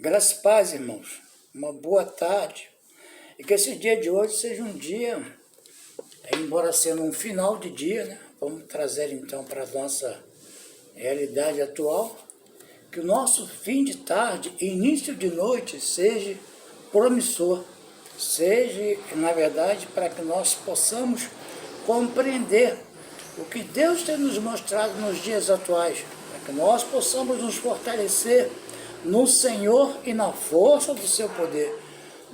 Graças e paz, irmãos. Uma boa tarde. E que esse dia de hoje seja um dia, embora sendo um final de dia, né? Vamos trazer então para a nossa realidade atual, que o nosso fim de tarde e início de noite seja promissor. Seja, na verdade, para que nós possamos compreender o que Deus tem nos mostrado nos dias atuais, para que nós possamos nos fortalecer no Senhor e na força do seu poder,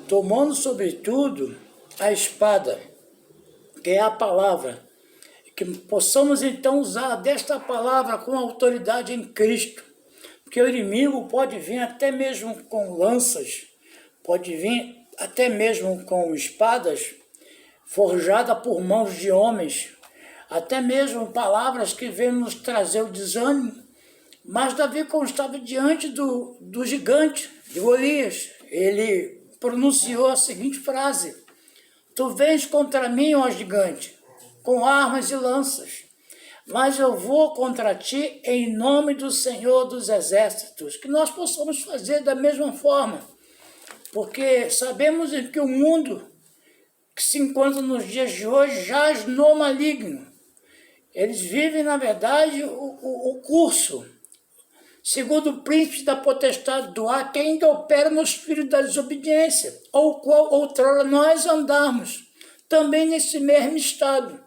tomando sobretudo a espada, que é a palavra, que possamos então usar desta palavra com autoridade em Cristo, porque o inimigo pode vir até mesmo com lanças, pode vir até mesmo com espadas forjadas por mãos de homens, até mesmo palavras que vêm nos trazer o desânimo. Mas Davi, quando estava diante do gigante, de Golias, ele pronunciou a seguinte frase: "Tu vens contra mim, ó gigante, com armas e lanças, mas eu vou contra ti em nome do Senhor dos Exércitos." Que nós possamos fazer da mesma forma, porque sabemos que o mundo que se encontra nos dias de hoje jaz no maligno. Eles vivem, na verdade, o curso segundo o príncipe da potestade do ar, que ainda opera nos filhos da desobediência, ao qual outrora nós andamos, também nesse mesmo estado.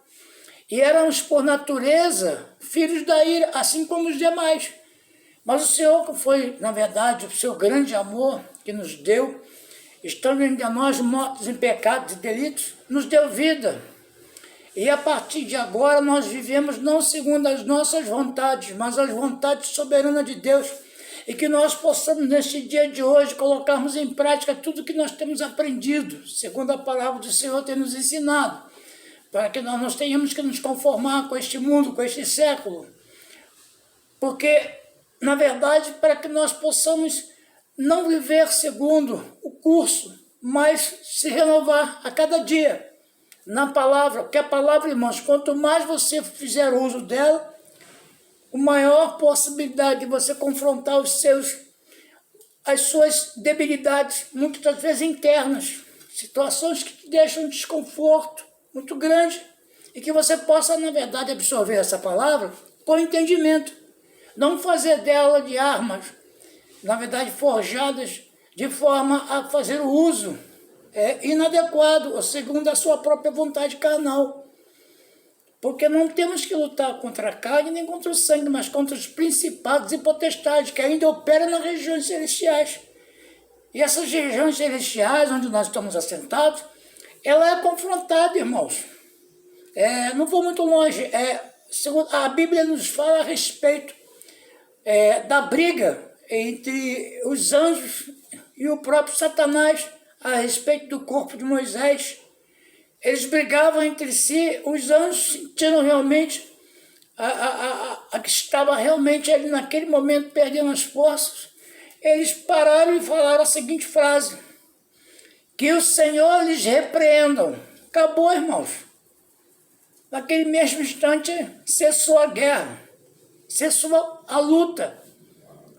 E éramos, por natureza, filhos da ira, assim como os demais. Mas o Senhor, que foi, na verdade, o seu grande amor que nos deu, estando ainda nós mortos em pecados e delitos, nos deu vida. E a partir de agora nós vivemos não segundo as nossas vontades, mas as vontades soberanas de Deus. E que nós possamos, neste dia de hoje, colocarmos em prática tudo que nós temos aprendido, segundo a palavra do Senhor tem nos ensinado, para que nós não tenhamos que nos conformar com este mundo, com este século. Porque, na verdade, para que nós possamos não viver segundo o curso, mas se renovar a cada dia na palavra, porque a palavra, irmãos, quanto mais você fizer uso dela, o maior possibilidade de você confrontar as suas debilidades, muitas vezes internas, situações que te deixam um desconforto muito grande, e que você possa, na verdade, absorver essa palavra com entendimento, não fazer dela de armas, na verdade, forjadas de forma a fazer o uso inadequado, ou segundo a sua própria vontade carnal. Porque não temos que lutar contra a carne nem contra o sangue, mas contra os principados e potestades, que ainda operam nas regiões celestiais. E essas regiões celestiais, onde nós estamos assentados, ela é confrontada, irmãos. Não vou muito longe. A Bíblia nos fala a respeito da briga entre os anjos e o próprio Satanás, a respeito do corpo de Moisés. Eles brigavam entre si, os anjos sentindo realmente a que estava realmente ali naquele momento perdendo as forças. Eles pararam e falaram a seguinte frase: "Que o Senhor lhes repreendam." Acabou, irmãos. Naquele mesmo instante cessou a guerra, cessou a luta.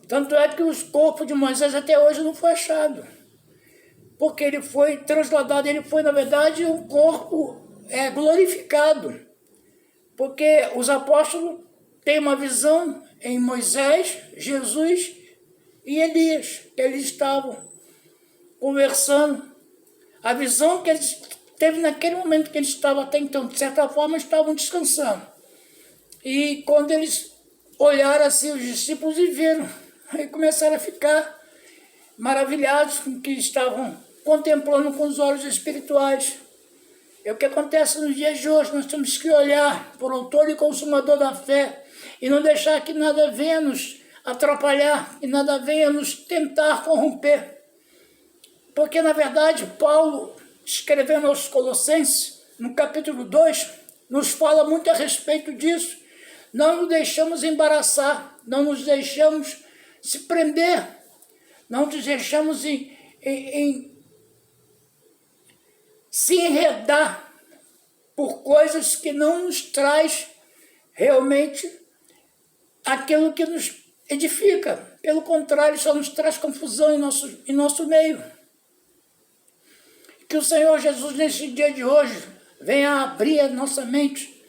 Tanto é que os corpos de Moisés até hoje não foi achado, porque ele foi transladado, ele foi, na verdade, um corpo glorificado. Porque os apóstolos têm uma visão em Moisés, Jesus e Elias. Eles estavam conversando. A visão que eles teve naquele momento que eles estavam até então, de certa forma, estavam descansando. E quando eles olharam assim, os discípulos e viram, aí começaram a ficar maravilhados com o que estavam contemplando com os olhos espirituais. É o que acontece nos dias de hoje. Nós temos que olhar por autor e consumador da fé e não deixar que nada venha nos atrapalhar e nada venha nos tentar corromper. Porque, na verdade, Paulo, escrevendo aos Colossenses, no capítulo 2, nos fala muito a respeito disso. Não nos deixamos embaraçar, não nos deixamos se prender, não nos deixamos se enredar por coisas que não nos traz realmente aquilo que nos edifica. Pelo contrário, só nos traz confusão em nosso meio. Que o Senhor Jesus, nesse dia de hoje, venha abrir a nossa mente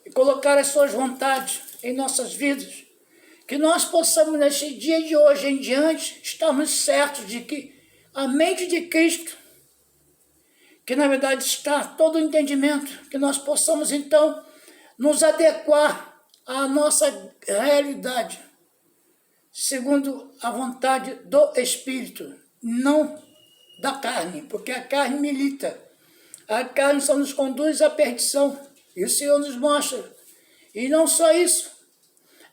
e colocar as suas vontades em nossas vidas. Que nós possamos, nesse dia de hoje em diante, estarmos certos de que a mente de Cristo, que na verdade está todo o entendimento, que nós possamos então nos adequar à nossa realidade, segundo a vontade do Espírito, não da carne, porque a carne milita. A carne só nos conduz à perdição, e o Senhor nos mostra. E não só isso,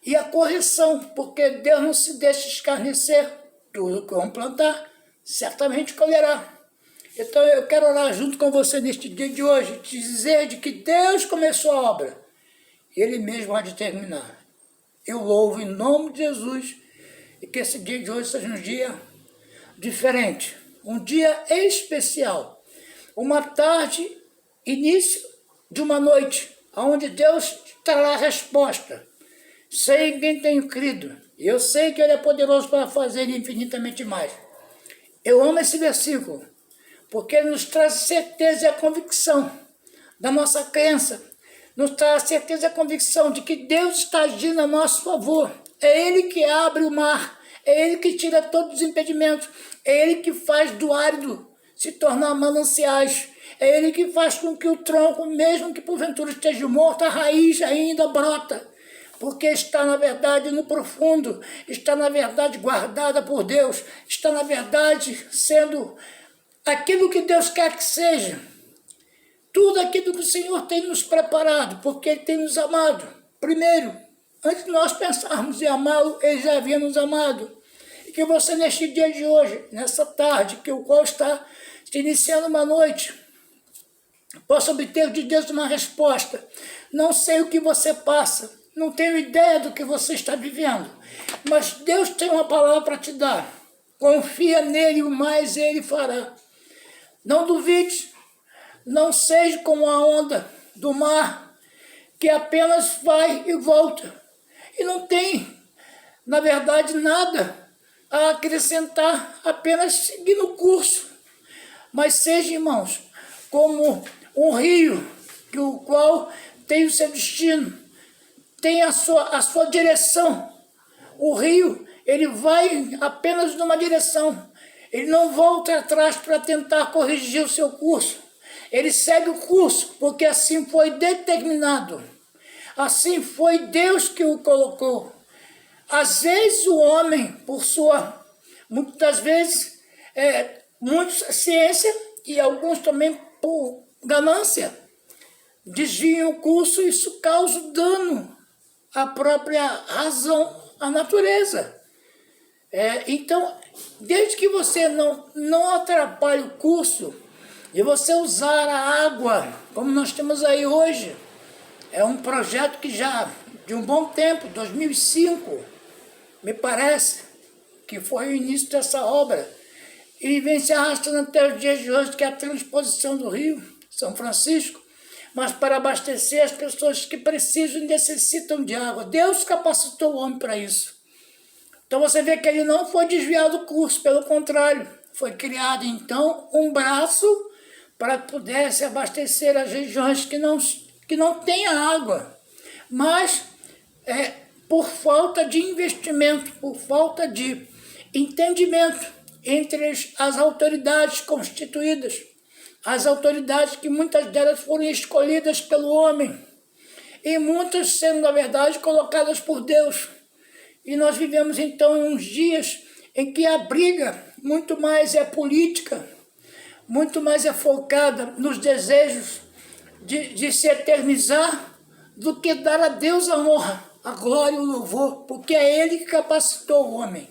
e a correção, porque Deus não se deixa escarnecer, tudo que vamos plantar, certamente colherá. Então eu quero orar junto com você neste dia de hoje, te dizer de que Deus começou a obra, Ele mesmo há de terminar. Eu louvo em nome de Jesus, e que esse dia de hoje seja um dia diferente, um dia especial, uma tarde, início de uma noite, onde Deus trará a resposta. Sei em quem tenho crido, e eu sei que Ele é poderoso para fazer infinitamente mais. Eu amo esse versículo, porque ele nos traz certeza e a convicção da nossa crença, nos traz a certeza e a convicção de que Deus está agindo a nosso favor. É Ele que abre o mar, é Ele que tira todos os impedimentos, é Ele que faz do árido se tornar mananciais, é Ele que faz com que o tronco, mesmo que porventura esteja morto, a raiz ainda brota, porque está na verdade no profundo, está na verdade guardada por Deus, está na verdade sendo aquilo que Deus quer que seja, tudo aquilo que o Senhor tem nos preparado, porque Ele tem nos amado. Primeiro, antes de nós pensarmos em amá-lo, Ele já havia nos amado. E que você neste dia de hoje, nessa tarde, que o qual está se iniciando uma noite, possa obter de Deus uma resposta. Não sei o que você passa, não tenho ideia do que você está vivendo, mas Deus tem uma palavra para te dar. Confia nele, o mais Ele fará. Não duvide, não seja como a onda do mar, que apenas vai e volta, e não tem, na verdade, nada a acrescentar, apenas seguir no curso. Mas seja, irmãos, como um rio, que o qual tem o seu destino, tem a sua direção. O rio, ele vai apenas numa direção. Ele não volta atrás para tentar corrigir o seu curso. Ele segue o curso, porque assim foi determinado. Assim foi Deus que o colocou. Às vezes o homem, muitas vezes, muitos ciência e alguns também por ganância, desviam o curso e isso causa dano à própria razão, à natureza. Então, desde que você não atrapalhe o curso e você usar a água, como nós temos aí hoje, é um projeto que já de um bom tempo, 2005, me parece, que foi o início dessa obra, e vem se arrastando até os dias de hoje, que é a transposição do Rio São Francisco, mas para abastecer as pessoas que precisam e necessitam de água. Deus capacitou o homem para isso. Então você vê que ele não foi desviado do curso, pelo contrário, foi criado então um braço para que pudesse abastecer as regiões que não têm água, mas por falta de investimento, por falta de entendimento entre as autoridades constituídas, as autoridades que muitas delas foram escolhidas pelo homem, e muitas sendo, na verdade, colocadas por Deus. E nós vivemos, então, em uns dias em que a briga muito mais é política, muito mais é focada nos desejos de se eternizar, do que dar a Deus a honra, a glória e o louvor, porque é Ele que capacitou o homem.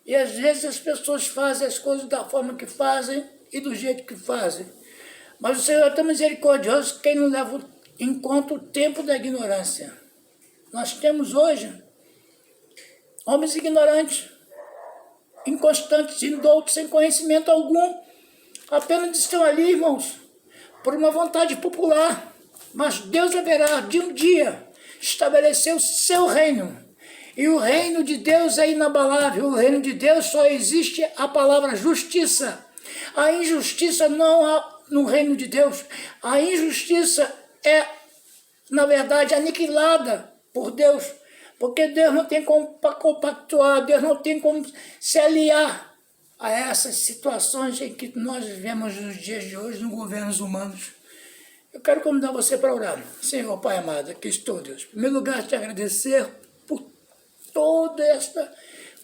E às vezes as pessoas fazem as coisas da forma que fazem e do jeito que fazem. Mas o Senhor é tão misericordioso, quem não leva em conta o tempo da ignorância. Nós temos hoje homens ignorantes, inconstantes, indoutos, sem conhecimento algum, apenas estão ali, irmãos, por uma vontade popular. Mas Deus haverá de um dia estabelecer o seu reino, E o reino de Deus é inabalável. O reino de Deus só existe a palavra justiça. A injustiça não há no reino de Deus. A injustiça é, na verdade, aniquilada por Deus. Porque Deus não tem como compactuar, Deus não tem como se aliar a essas situações em que nós vivemos nos dias de hoje, nos governos humanos. Eu quero convidar você para orar. Senhor, Pai amado, aqui estou, Deus. Em primeiro lugar, te agradecer por toda esta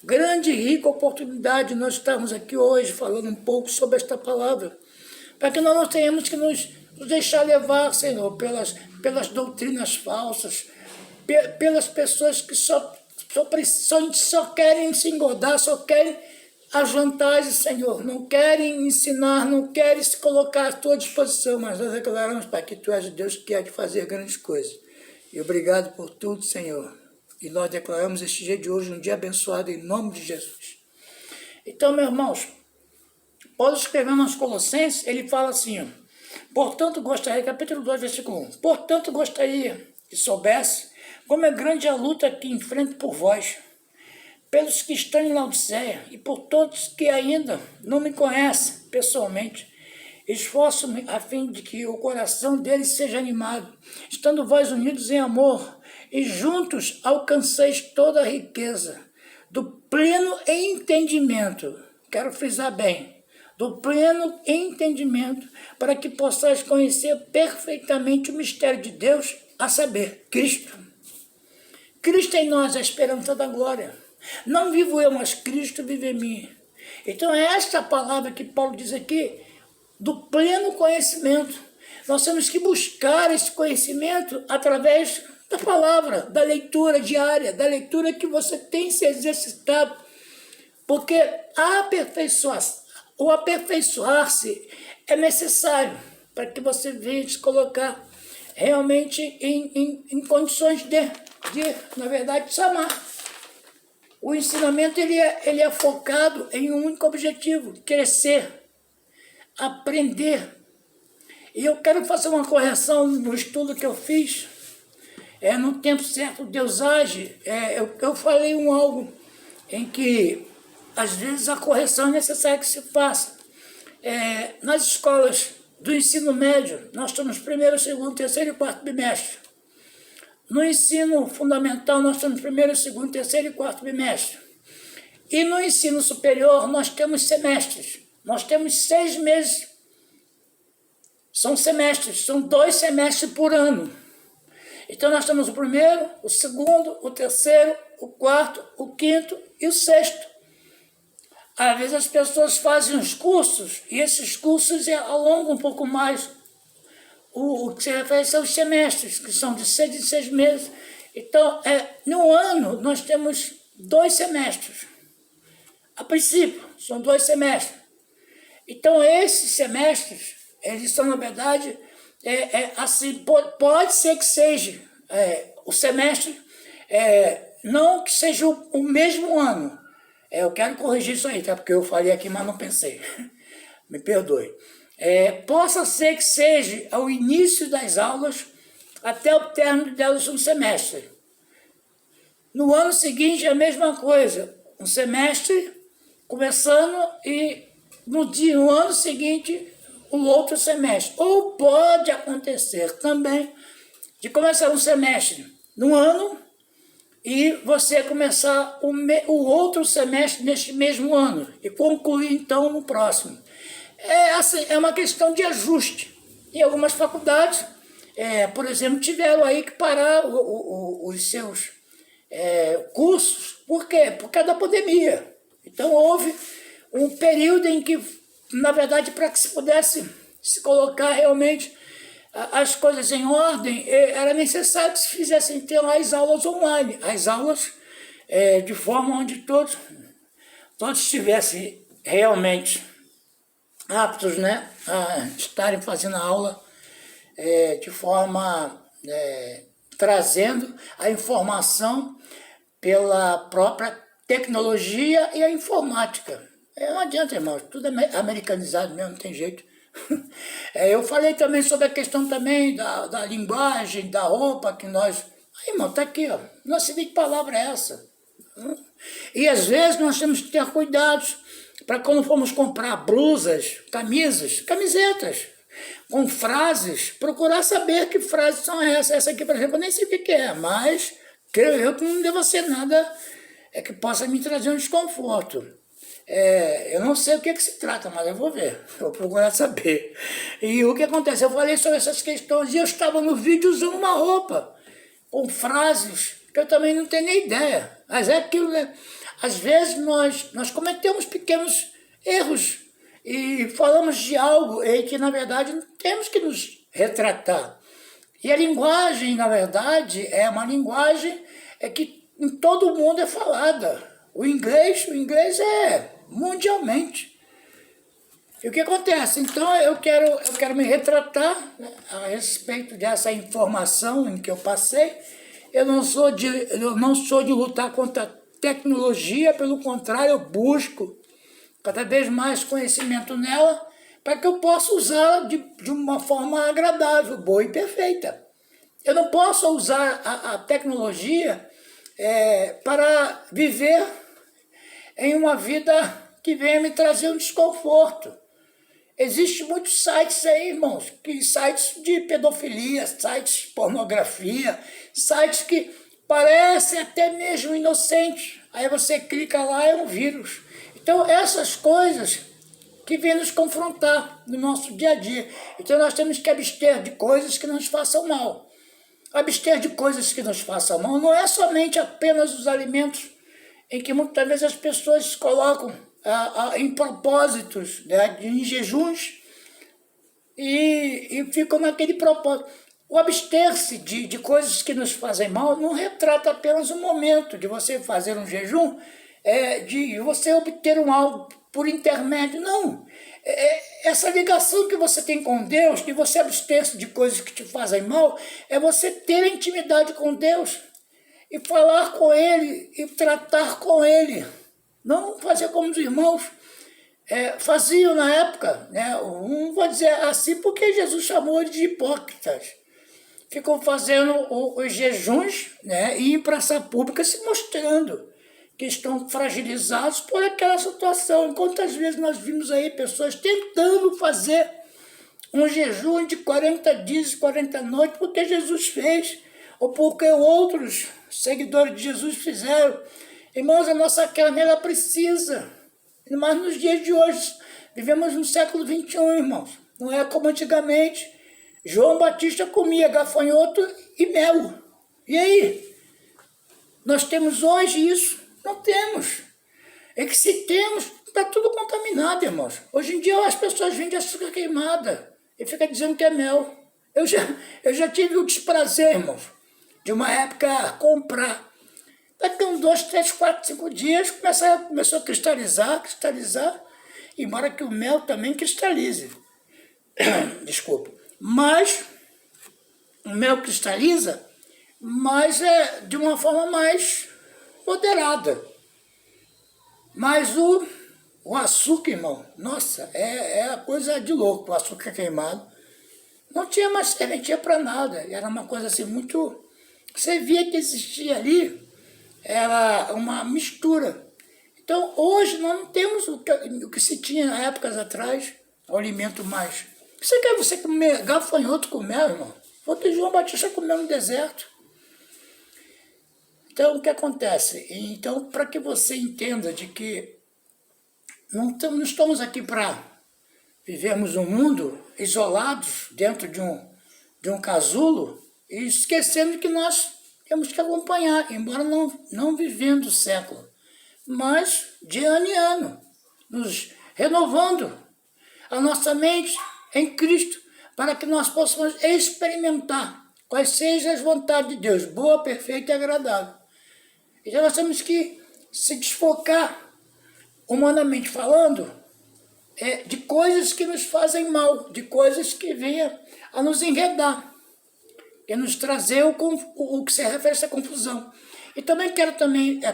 grande e rica oportunidade de nós estarmos aqui hoje falando um pouco sobre esta palavra, para que nós não tenhamos que nos deixar levar, Senhor, pelas doutrinas falsas, pelas pessoas que só querem se engordar, só querem as vantagens, Senhor, não querem ensinar, não querem se colocar à tua disposição, mas nós declaramos, Pai, que Tu és o Deus que quer de fazer grandes coisas. E obrigado por tudo, Senhor. E nós declaramos este dia de hoje um dia abençoado em nome de Jesus. Então, meus irmãos, Paulo escrevendo aos Colossenses, ele fala assim, ó, portanto gostaria, capítulo 2, versículo 1, portanto gostaria que soubesse como é grande a luta que enfrento por vós, pelos que estão em Laodiceia e por todos que ainda não me conhecem pessoalmente. Esforço-me a fim de que o coração deles seja animado, estando vós unidos em amor, e juntos alcanceis toda a riqueza do pleno entendimento. Quero frisar bem, do pleno entendimento, para que possais conhecer perfeitamente o mistério de Deus, a saber, Cristo. Cristo em nós, a esperança da glória. Não vivo eu, mas Cristo vive em mim. Então é esta palavra que Paulo diz aqui, do pleno conhecimento. Nós temos que buscar esse conhecimento através da palavra, da leitura diária, da leitura que você tem se exercitado. Porque o aperfeiçoar-se é necessário para que você venha se colocar realmente em condições de, na verdade, se amar. O ensinamento ele é focado em um único objetivo, crescer, aprender. E eu quero fazer uma correção no estudo que eu fiz. No tempo certo, Deus age. Eu falei algo em que, às vezes, a correção é necessária que se faça. Nas escolas do ensino médio, nós estamos primeiro, segundo, terceiro e quarto bimestre. No ensino fundamental, nós temos primeiro, segundo, terceiro e quarto bimestre. E no ensino superior, nós temos semestres. Nós temos 6 meses. São semestres, são 2 semestres por ano. Então, nós temos o primeiro, o segundo, o terceiro, o quarto, o quinto e o sexto. Às vezes, as pessoas fazem os cursos, e esses cursos alongam um pouco mais o que se refere aos semestres, que são de 6 em 6 meses. Então, no ano, nós temos 2 semestres. A princípio, são 2 semestres. Então, esses semestres, eles são, na verdade, assim, pode ser que seja o semestre, não que seja o mesmo ano. Eu quero corrigir isso aí, tá? Porque eu falei aqui, mas não pensei. Me perdoe. Possa ser que seja ao início das aulas até o término delas um semestre. No ano seguinte, a mesma coisa. Um semestre começando e no ano seguinte, um outro semestre. Ou pode acontecer também de começar um semestre no ano e você começar o outro semestre neste mesmo ano e concluir, então, no próximo. É uma questão de ajuste. Em algumas faculdades, por exemplo, tiveram aí que parar os seus cursos. Por quê? Por causa da pandemia. Então, houve um período em que, na verdade, para que se pudesse se colocar realmente as coisas em ordem, era necessário que se fizessem, então, as aulas online. As aulas de forma onde todos estivessem realmente aptos, né, a estarem fazendo a aula de forma trazendo a informação pela própria tecnologia e a informática. Não adianta, irmãos, tudo é americanizado mesmo, não tem jeito. Eu falei também sobre a questão também da linguagem, da roupa que nós... Aí, irmão, tá aqui, ó. Não sei nem que palavra é essa. E às vezes nós temos que ter cuidados para quando formos comprar blusas, camisas, camisetas, com frases, procurar saber que frases são essas. Essa aqui, por exemplo, eu nem sei o que é, mas creio eu que não deva ser nada que possa me trazer um desconforto. Eu não sei o que se trata, mas eu vou ver, eu vou procurar saber. E o que acontece? Eu falei sobre essas questões e eu estava no vídeo usando uma roupa com frases que eu também não tenho nem ideia. Mas é aquilo, né? Às vezes nós cometemos pequenos erros e falamos de algo em que, na verdade, temos que nos retratar. E a linguagem, na verdade, é uma linguagem que em todo o mundo é falada. O inglês é mundialmente. E o que acontece? Então eu quero me retratar, né, a respeito dessa informação em que eu passei. Eu não sou de lutar contra a tecnologia, pelo contrário, eu busco cada vez mais conhecimento nela para que eu possa usá-la de uma forma agradável, boa e perfeita. Eu não posso usar a tecnologia para viver em uma vida que venha me trazer um desconforto. Existem muitos sites aí, irmãos, sites de pedofilia, sites de pornografia, sites que parecem até mesmo inocentes. Aí você clica lá, é um vírus. Então, essas coisas que vêm nos confrontar no nosso dia a dia. Então, nós temos que abster de coisas que nos façam mal. Abster de coisas que nos façam mal não é somente apenas os alimentos em que muitas vezes as pessoas colocam em propósitos, né, em jejuns, e ficam naquele propósito. O abster-se de coisas que nos fazem mal não retrata apenas um momento de você fazer um jejum, de você obter um algo por intermédio, não. Essa ligação que você tem com Deus, de você abster-se de coisas que te fazem mal, é você ter intimidade com Deus e falar com Ele e tratar com Ele. Não fazer como os irmãos faziam na época, né? Não vou dizer assim porque Jesus chamou eles de hipócritas. Ficam fazendo os jejuns, né? E em praça pública se mostrando que estão fragilizados por aquela situação. Quantas vezes nós vimos aí pessoas tentando fazer um jejum de 40 dias e 40 noites porque Jesus fez, ou porque outros seguidores de Jesus fizeram. Irmãos, a nossa carne, ela precisa. Mas nos dias de hoje, vivemos no século XXI, irmãos. Não é como antigamente. João Batista comia gafanhoto e mel. E aí? Nós temos hoje isso? Não temos. É que se temos, está tudo contaminado, irmãos. Hoje em dia as pessoas vendem açúcar queimada e ficam dizendo que é mel. Eu já tive o desprazer, irmãos, de uma época comprar. Daqui uns 2, 3, 4, 5 dias começou a cristalizar, embora que o mel também cristalize. Desculpa. Mas o mel cristaliza, mas é de uma forma mais moderada. Mas o açúcar, irmão, nossa, é a coisa de louco, o açúcar queimado. Não tinha mais serventia para nada, era uma coisa assim muito... Você via que existia ali, era uma mistura. Então, hoje nós não temos o que se tinha há épocas atrás, o alimento mais... Você quer você comer gafanhoto com mel, irmão? Foi o que João Batista comeu no deserto. Então, o que acontece? Então, para que você entenda de que não estamos aqui para vivermos um mundo isolados dentro de um casulo e esquecendo que nós temos que acompanhar, embora não vivendo o século, mas de ano em ano, nos renovando a nossa mente em Cristo, para que nós possamos experimentar quais sejam as vontades de Deus, boa, perfeita e agradável. Então nós temos que se desfocar, humanamente falando, de coisas que nos fazem mal, de coisas que venham a nos enredar, e nos trazer o que se refere a essa confusão. E também quero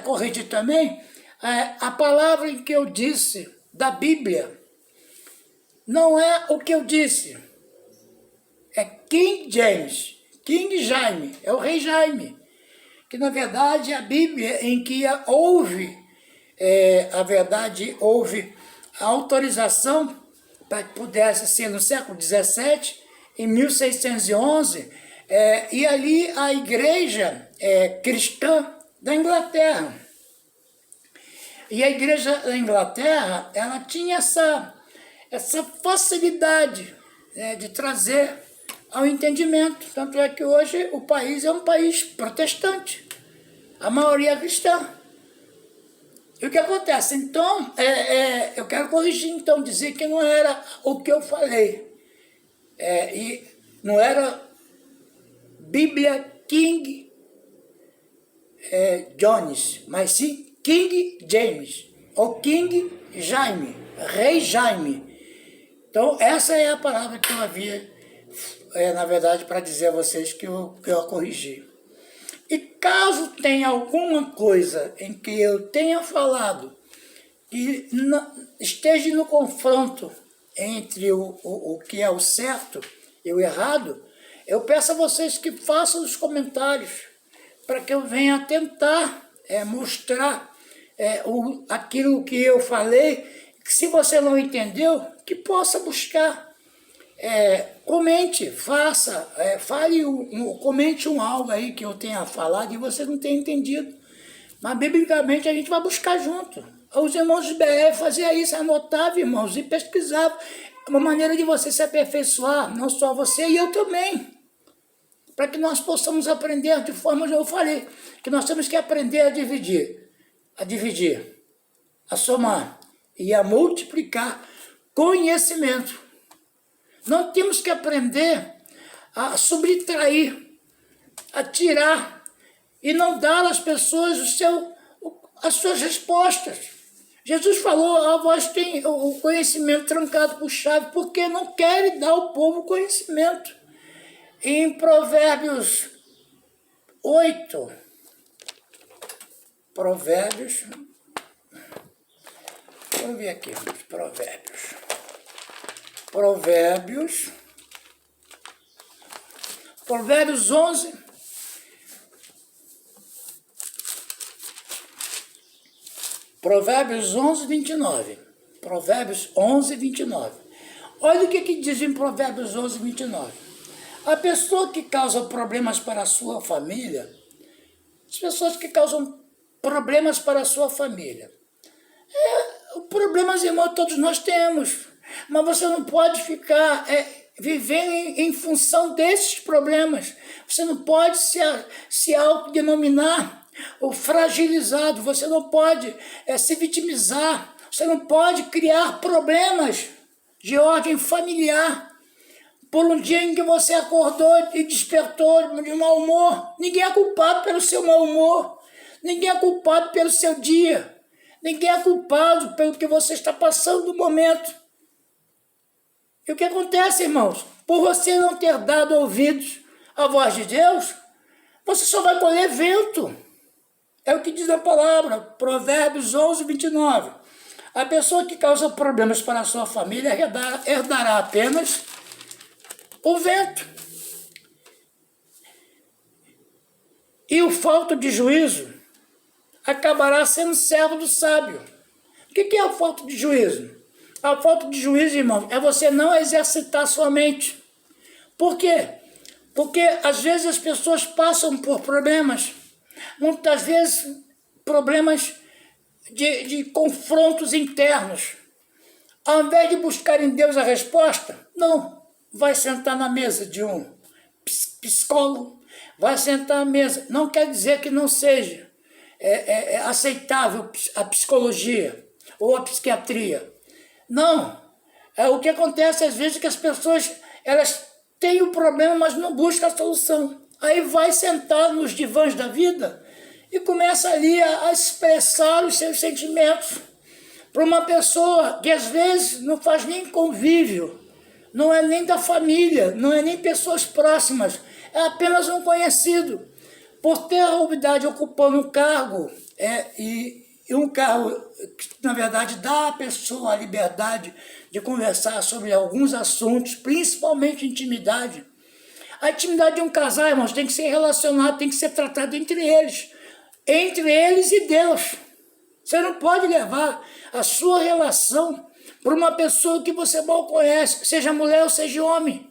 corrigir também a palavra em que eu disse da Bíblia. Não é o que eu disse, é King James, King Jaime, é o rei Jaime. que na verdade a Bíblia em que houve, houve a autorização para que pudesse ser no século XVII, em 1611, e ali a igreja cristã da Inglaterra. E a igreja da Inglaterra, ela tinha essa facilidade, né, de trazer ao entendimento. Tanto é que hoje o país é um país protestante, a maioria é cristã. E o que acontece? Então, eu quero corrigir, então, dizer que não era o que eu falei. E não era Bíblia King Jones, mas sim King James, ou King Jaime, Rei Jaime. Então, essa é a palavra que eu havia, na verdade, para dizer a vocês que eu corrigi. E caso tenha alguma coisa em que eu tenha falado e esteja no confronto entre o que é o certo e o errado, eu peço a vocês que façam os comentários para que eu venha tentar mostrar aquilo que eu falei, que se você não entendeu, que possa buscar. Comente, faça, comente algo aí que eu tenha falado e você não tenha entendido. Mas, biblicamente, a gente vai buscar junto. Os irmãos de BR faziam isso, anotavam, irmãos, e pesquisavam. É uma maneira de você se aperfeiçoar, não só você e eu também. Para que nós possamos aprender de forma, eu falei, que nós temos que aprender a dividir, a somar e a multiplicar conhecimento. Não temos que aprender a subtrair, a tirar e não dar às pessoas as suas respostas. Jesus falou, vós tem o conhecimento trancado por chave, porque não querem dar ao povo conhecimento. Em Provérbios 8, vamos ver aqui, Provérbios 11, Provérbios 11, 29. Provérbios 11, 29. Olha o que diz em Provérbios 11, 29. A pessoa que causa problemas para a sua família, as pessoas que causam problemas para a sua família, problemas, irmão, todos nós temos, mas você não pode ficar vivendo em função desses problemas. Você não pode se autodenominar o fragilizado, você não pode se vitimizar, você não pode criar problemas de ordem familiar por um dia em que você acordou e despertou de mau humor. Ninguém é culpado pelo seu mau humor, ninguém é culpado pelo seu dia, ninguém é culpado pelo que você está passando no momento. E o que acontece, irmãos? Por você não ter dado ouvidos à voz de Deus, você só vai colher vento. É o que diz a palavra, Provérbios 11, 29. A pessoa que causa problemas para a sua família herdará apenas o vento. E o falto de juízo acabará sendo servo do sábio. O que é a falta de juízo? A falta de juízo, irmão, é você não exercitar sua mente. Por quê? Porque às vezes as pessoas passam por problemas, muitas vezes problemas de confrontos internos. Ao invés de buscar em Deus a resposta, não, vai sentar na mesa de um psicólogo, vai sentar à mesa. Não quer dizer que não seja aceitável a psicologia ou a psiquiatria. Não. O que acontece às vezes é que as pessoas elas têm o problema, mas não buscam a solução. Aí vai sentar nos divãs da vida e começa ali a expressar os seus sentimentos para uma pessoa que às vezes não faz nem convívio, não é nem da família, não é nem pessoas próximas, é apenas um conhecido. Por ter a humildade ocupando um cargo, e um cargo que, na verdade, dá à pessoa a liberdade de conversar sobre alguns assuntos, principalmente intimidade, A intimidade de um casal, irmãos, tem que ser relacionado, tem que ser tratado entre eles e Deus. Você não pode levar a sua relação para uma pessoa que você mal conhece, seja mulher ou seja homem.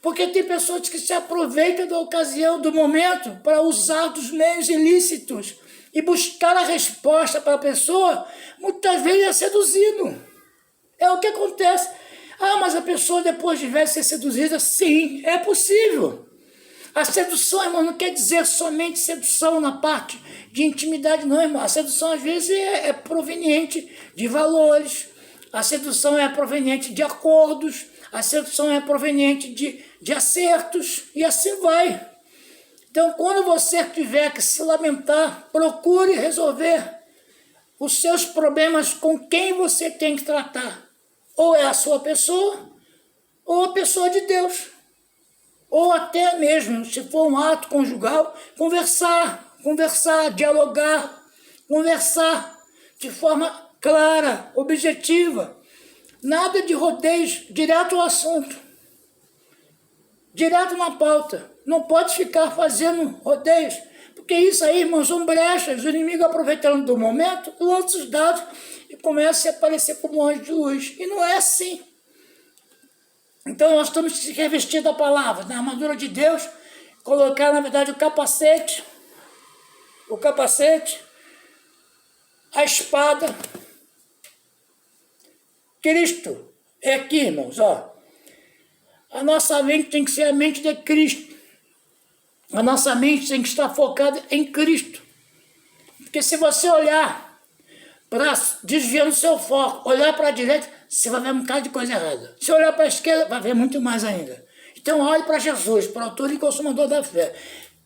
Porque tem pessoas que se aproveitam da ocasião, do momento, para usar dos meios ilícitos e buscar a resposta para a pessoa, muitas vezes é seduzido. É o que acontece. Ah, mas a pessoa depois de velha ser seduzida? Sim, é possível. A sedução, irmão, não quer dizer somente sedução na parte de intimidade, não, irmão. A sedução, às vezes, é proveniente de valores. A sedução é proveniente de acordos. A sedução é proveniente de acertos. E assim vai. Então, quando você tiver que se lamentar, procure resolver os seus problemas com quem você tem que tratar. Ou é a sua pessoa, ou a pessoa de Deus. Ou até mesmo, se for um ato conjugal, conversar, dialogar, conversar de forma clara, objetiva. Nada de rodeios, direto ao assunto. Direto na pauta. Não pode ficar fazendo rodeios, porque isso aí, irmãos, são brechas. O inimigo, aproveitando do momento, lança os dados e começa a aparecer como anjo de luz. E não é assim. Então nós temos que se revestir da palavra, da armadura de Deus, colocar, na verdade, o capacete, a espada. Cristo é aqui, irmãos, ó. A nossa mente tem que ser a mente de Cristo. A nossa mente tem que estar focada em Cristo. Porque se você olhar para desviando o seu foco, olhar para a direita, você vai ver um bocado de coisa errada. Se olhar para a esquerda, vai ver muito mais ainda. Então olhe para Jesus, para o autor e consumador da fé.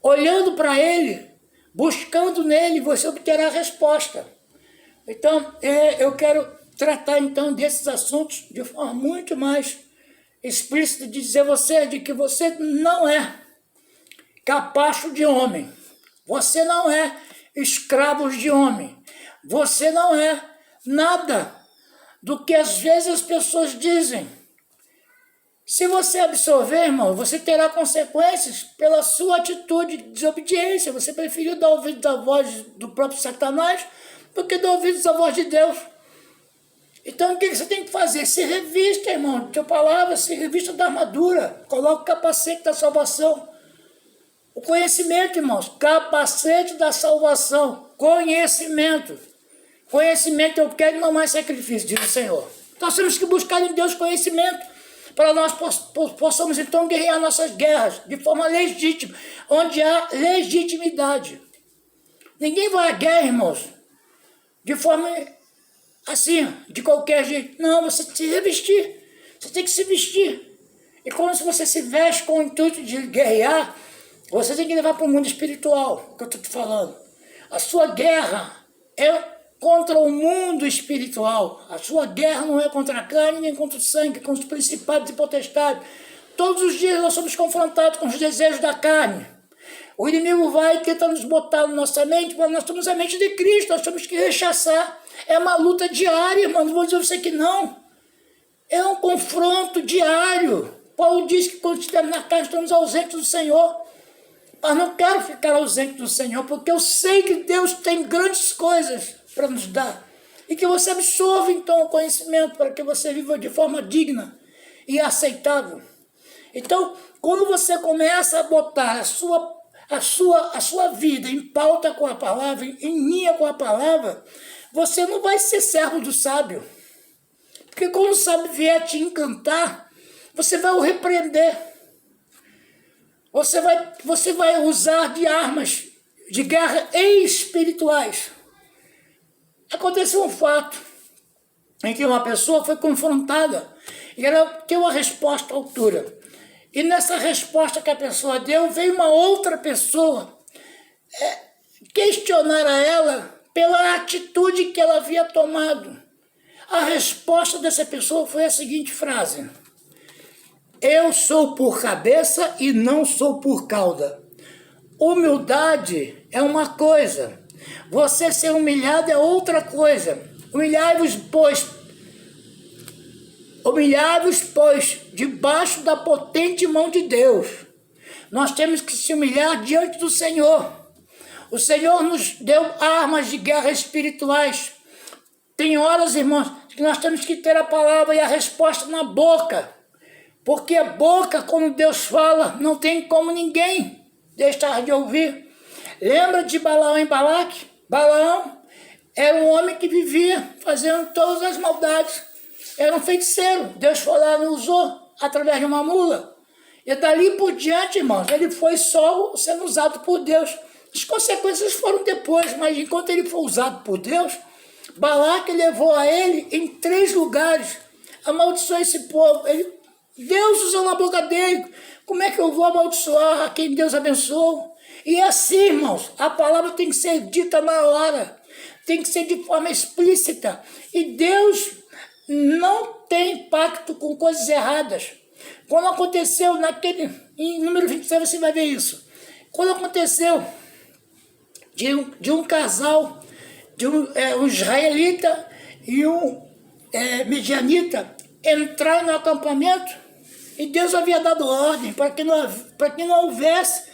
Olhando para Ele, buscando nele, você obterá a resposta. Então, eu quero tratar então desses assuntos de forma muito mais explícita, de dizer a você de que você não é capacho de homem. Você não é escravo de homem. Você não é nada do que às vezes as pessoas dizem. Se você absorver, irmão, você terá consequências pela sua atitude de desobediência. Você preferiu dar ouvidos à voz do próprio Satanás do que dar ouvidos à voz de Deus. Então o que você tem que fazer? Se revista, irmão, de tua palavra, se revista da armadura. Coloca o capacete da salvação. O conhecimento, irmãos, capacete da salvação. Conhecimento. Conhecimento eu quero e não mais sacrifício, diz o Senhor. Nós temos que buscar em Deus conhecimento para nós possamos então guerrear nossas guerras de forma legítima, onde há legitimidade. Ninguém vai à guerra, irmãos, de forma assim, de qualquer jeito. Não, você tem que se revestir. Você tem que se vestir. E quando você se veste com o intuito de guerrear, você tem que levar para o mundo espiritual, o que eu estou te falando. A sua guerra é contra o mundo espiritual. A sua guerra não é contra a carne, nem contra o sangue, contra os principados e potestades. Todos os dias nós somos confrontados com os desejos da carne. O inimigo vai tentar nos botar na nossa mente, mas nós temos a mente de Cristo, nós temos que rechaçar. É uma luta diária, irmão, não vou dizer você que não. É um confronto diário. Paulo diz que quando estivermos na carne, estamos ausentes do Senhor. Mas não quero ficar ausente do Senhor, porque eu sei que Deus tem grandes coisas para nos dar. E que você absorva, então, o conhecimento para que você viva de forma digna e aceitável. Então, quando você começa a botar a sua vida em pauta com a palavra, em linha com a palavra, você não vai ser servo do sábio. Porque quando o sábio vier te encantar, você vai o repreender. Você vai usar de armas de guerra espirituais. Aconteceu um fato em que uma pessoa foi confrontada e ela deu uma resposta à altura. E nessa resposta que a pessoa deu, veio uma outra pessoa questionar a ela pela atitude que ela havia tomado. A resposta dessa pessoa foi a seguinte frase: eu sou por cabeça e não sou por cauda. Humildade é uma coisa, você ser humilhado é outra coisa. Humilhai-vos, pois, debaixo da potente mão de Deus. Nós temos que se humilhar diante do Senhor. O Senhor nos deu armas de guerra espirituais. Tem horas, irmãos, que nós temos que ter a palavra e a resposta na boca. Porque a boca, quando Deus fala, não tem como ninguém deixar de ouvir. Lembra de Balaão e Balaque? Balaão era um homem que vivia fazendo todas as maldades. Era um feiticeiro. Deus foi lá e usou através de uma mula. E dali por diante, irmãos, ele foi só sendo usado por Deus. As consequências foram depois, mas enquanto ele foi usado por Deus, Balaque levou a ele em 3 lugares. Amaldiçoou esse povo. Deus usou na boca dele. Como é que eu vou amaldiçoar a quem Deus abençoou? E assim, irmãos, a palavra tem que ser dita na hora. Tem que ser de forma explícita. E Deus não tem pacto com coisas erradas. Quando aconteceu em número 26 você vai ver isso. Quando aconteceu de um casal, de um israelita e um midianita entrar no acampamento, e Deus havia dado ordem para que não houvesse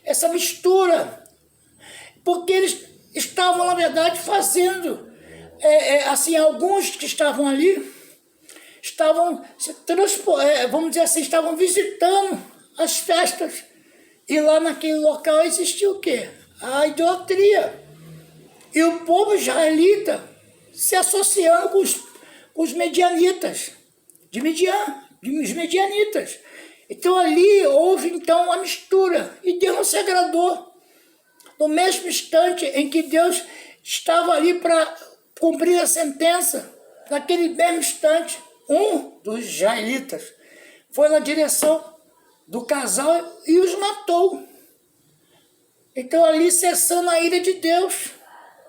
essa mistura, porque eles estavam, na verdade, fazendo, assim, alguns que estavam ali, estavam, vamos dizer assim, estavam visitando as festas, e lá naquele local existia o quê? A idolatria. E o povo israelita se associando com os medianitas, os medianitas. Então ali houve então a mistura, e Deus não se agradou. No mesmo instante em que Deus estava ali para cumprir a sentença, naquele mesmo instante, um dos israelitas foi na direção do casal e os matou. Então ali cessando a ira de Deus.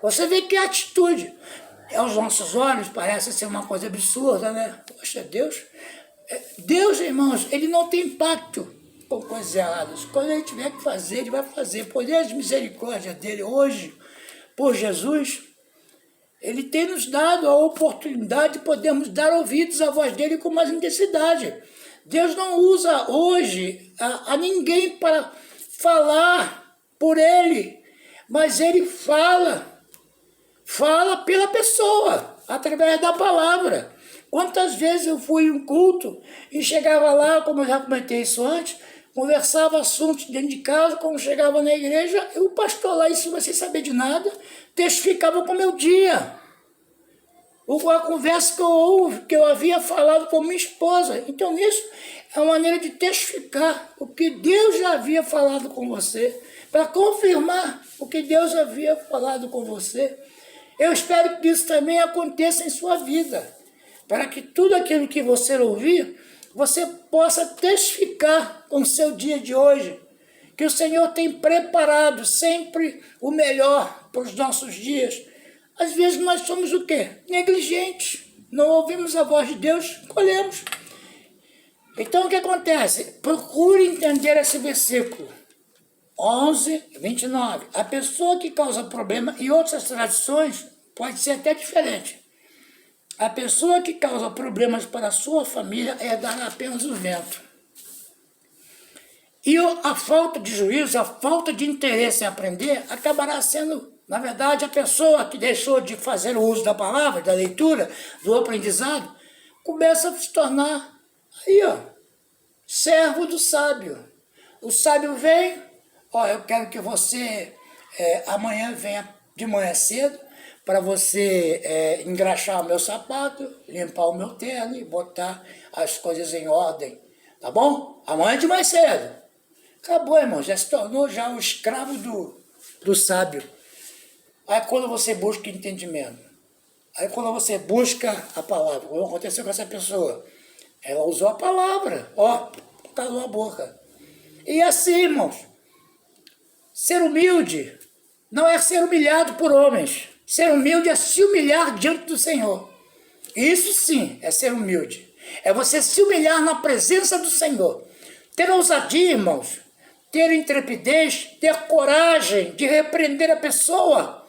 Você vê que atitude. Aos nossos olhos parece ser uma coisa absurda, né? Poxa, Deus, irmãos, ele não tem pacto com coisas erradas. Quando ele tiver que fazer, ele vai fazer. Poder de misericórdia dele hoje, por Jesus, ele tem nos dado a oportunidade de podermos dar ouvidos à voz dele com mais intensidade. Deus não usa hoje a ninguém para falar por ele, mas ele fala pela pessoa, através da palavra. Quantas vezes eu fui em um culto e chegava lá, como eu já comentei isso antes, conversava assuntos dentro de casa, quando chegava na igreja, o pastor lá em cima, sem saber de nada, testificava com o meu dia. A conversa que eu havia falado com minha esposa. Então isso é uma maneira de testificar o que Deus já havia falado com você, para confirmar o que Deus havia falado com você. Eu espero que isso também aconteça em sua vida, para que tudo aquilo que você ouvir, você possa testificar com o seu dia de hoje, que o Senhor tem preparado sempre o melhor para os nossos dias. Às vezes nós somos o quê? Negligentes, não ouvimos a voz de Deus, colhemos. Então o que acontece? Procure entender esse versículo 11, 29. A pessoa que causa problema, e outras tradições, pode ser até diferente. A pessoa que causa problemas para a sua família é dar apenas o vento. E a falta de juízo, a falta de interesse em aprender, acabará sendo, na verdade, a pessoa que deixou de fazer o uso da palavra, da leitura, do aprendizado, começa a se tornar, servo do sábio. O sábio vem, eu quero que você amanhã venha de manhã cedo, para você engraxar o meu sapato, limpar o meu terno e botar as coisas em ordem, tá bom? Amanhã de mais cedo. Acabou, irmão, já se tornou o escravo do sábio. Aí quando você busca entendimento, aí quando você busca a palavra, o que aconteceu com essa pessoa? Ela usou a palavra, calou a boca. E assim, irmãos, ser humilde não é ser humilhado por homens. Ser humilde é se humilhar diante do Senhor. Isso sim é ser humilde. É você se humilhar na presença do Senhor. Ter ousadia, irmãos. Ter intrepidez, ter coragem de repreender a pessoa.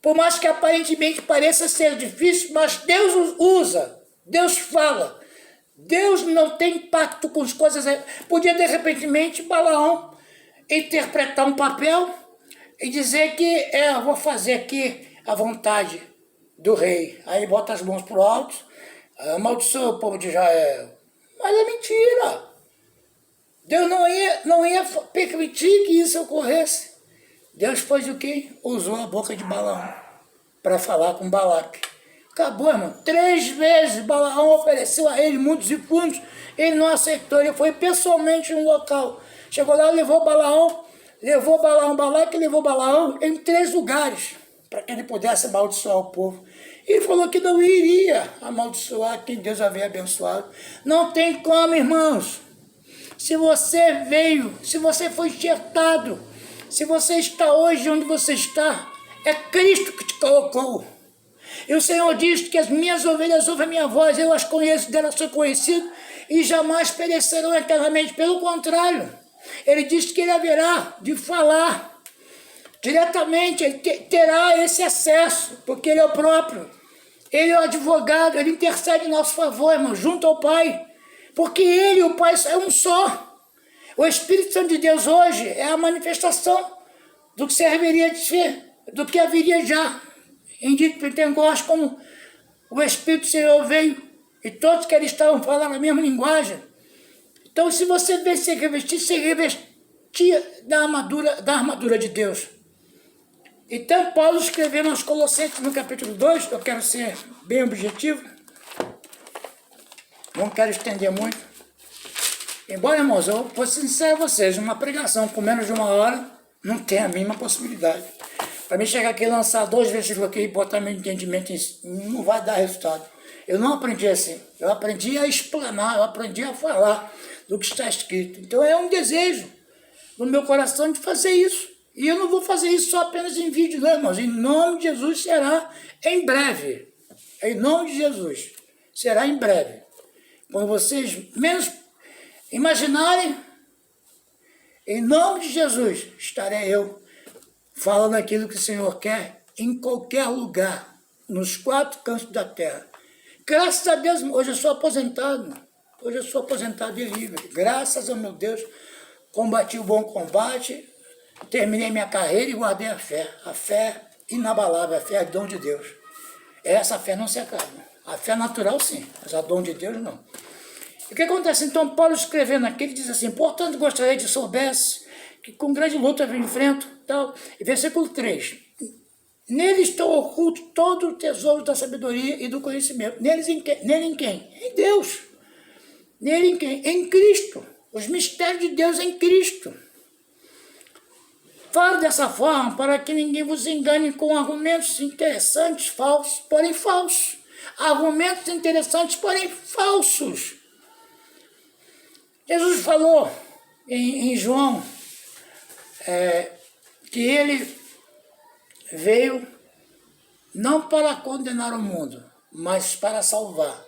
Por mais que aparentemente pareça ser difícil, mas Deus usa. Deus fala. Deus não tem pacto com as coisas. Podia, de repente, Balaão interpretar um papel e dizer que eu vou fazer aqui a vontade do rei. Aí bota as mãos pro alto, amaldiçoa o povo de Israel. Mas é mentira. Deus não ia permitir que isso ocorresse. Deus fez o quê? Usou a boca de Balaão para falar com Balaque. Acabou, irmão. 3 vezes Balaão ofereceu a ele mundos e fundos. Ele não aceitou. Ele foi pessoalmente no local. Chegou lá, levou Balaão, Balaque levou Balaão em 3 lugares para que ele pudesse amaldiçoar o povo. Ele falou que não iria amaldiçoar quem Deus havia abençoado. Não tem como, irmãos. Se você veio, se você foi enxertado, se você está hoje onde você está, é Cristo que te colocou. E o Senhor diz que as minhas ovelhas ouvem a minha voz, eu as conheço, delas sou conhecido, e jamais perecerão eternamente. Pelo contrário, ele diz que ele haverá de falar diretamente, ele terá esse acesso, porque ele é o próprio. Ele é o advogado, ele intercede em nosso favor, irmão, junto ao Pai. Porque ele e o Pai é um só. O Espírito Santo de Deus hoje é a manifestação do que serviria de ser, do que haveria já. Em dito Pentecostes, como o Espírito do Senhor veio, e todos que eles estavam falando a mesma linguagem. Então, se você vê se revestia da armadura de Deus. Então, Paulo escrevendo aos Colossenses no capítulo 2, eu quero ser bem objetivo, não quero estender muito. Embora, irmãos, eu vou ser sincero a vocês, uma pregação com menos de 1 hora não tem a mínima possibilidade. Para mim chegar aqui e lançar 2 versículos aqui e botar meu entendimento não vai dar resultado. Eu não aprendi assim. Eu aprendi a explanar, eu aprendi a falar do que está escrito. Então é um desejo no meu coração de fazer isso. E eu não vou fazer isso só apenas em vídeo, não, irmãos. Em nome de Jesus será em breve. Em nome de Jesus será em breve. Quando vocês menos imaginarem, em nome de Jesus estarei eu falando aquilo que o Senhor quer em qualquer lugar, nos 4 cantos da terra. Graças a Deus, hoje eu sou aposentado. Hoje eu sou aposentado e livre. Graças ao meu Deus, combati o bom combate, terminei minha carreira e guardei a fé. A fé inabalável, a fé é dom de Deus. Essa fé não se acaba. A fé natural sim, mas a dom de Deus não. E o que acontece? Então, Paulo escrevendo aqui, ele diz assim, portanto, gostaria de soubesse que com grande luta eu enfrento, tal. E versículo 3, nele está oculto todo o tesouro da sabedoria e do conhecimento. Nele em quem? Em Deus. Nele em quem? Em Cristo. Os mistérios de Deus em Cristo. Falo dessa forma para que ninguém vos engane com argumentos interessantes, falsos, porém falsos. Argumentos interessantes, porém falsos. Jesus falou em João que ele veio não para condenar o mundo, mas para salvar.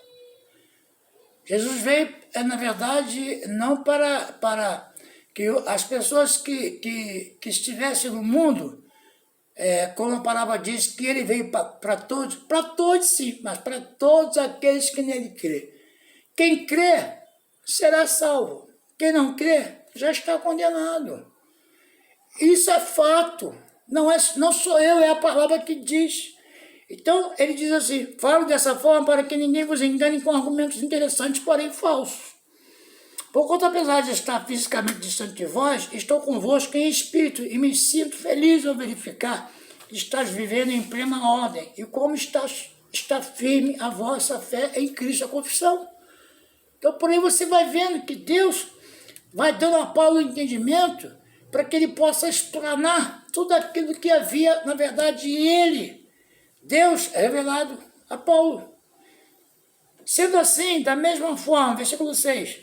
Jesus veio, na verdade, não para que as pessoas que estivessem no mundo, como a palavra diz, que ele veio para todos sim, mas para todos aqueles que nele crê. Quem crê será salvo. Quem não crê já está condenado. Isso é fato. Não sou eu, é a palavra que diz. Então, ele diz assim, falo dessa forma para que ninguém vos engane com argumentos interessantes, porém falsos. Porquanto, apesar de estar fisicamente distante de vós, estou convosco em espírito e me sinto feliz ao verificar que estás vivendo em plena ordem e como está firme a vossa fé em Cristo, a confissão. Então, por aí você vai vendo que Deus vai dando a Paulo o entendimento para que ele possa explanar tudo aquilo que havia, na verdade, ele, Deus, revelado a Paulo. Sendo assim, da mesma forma, versículo 6,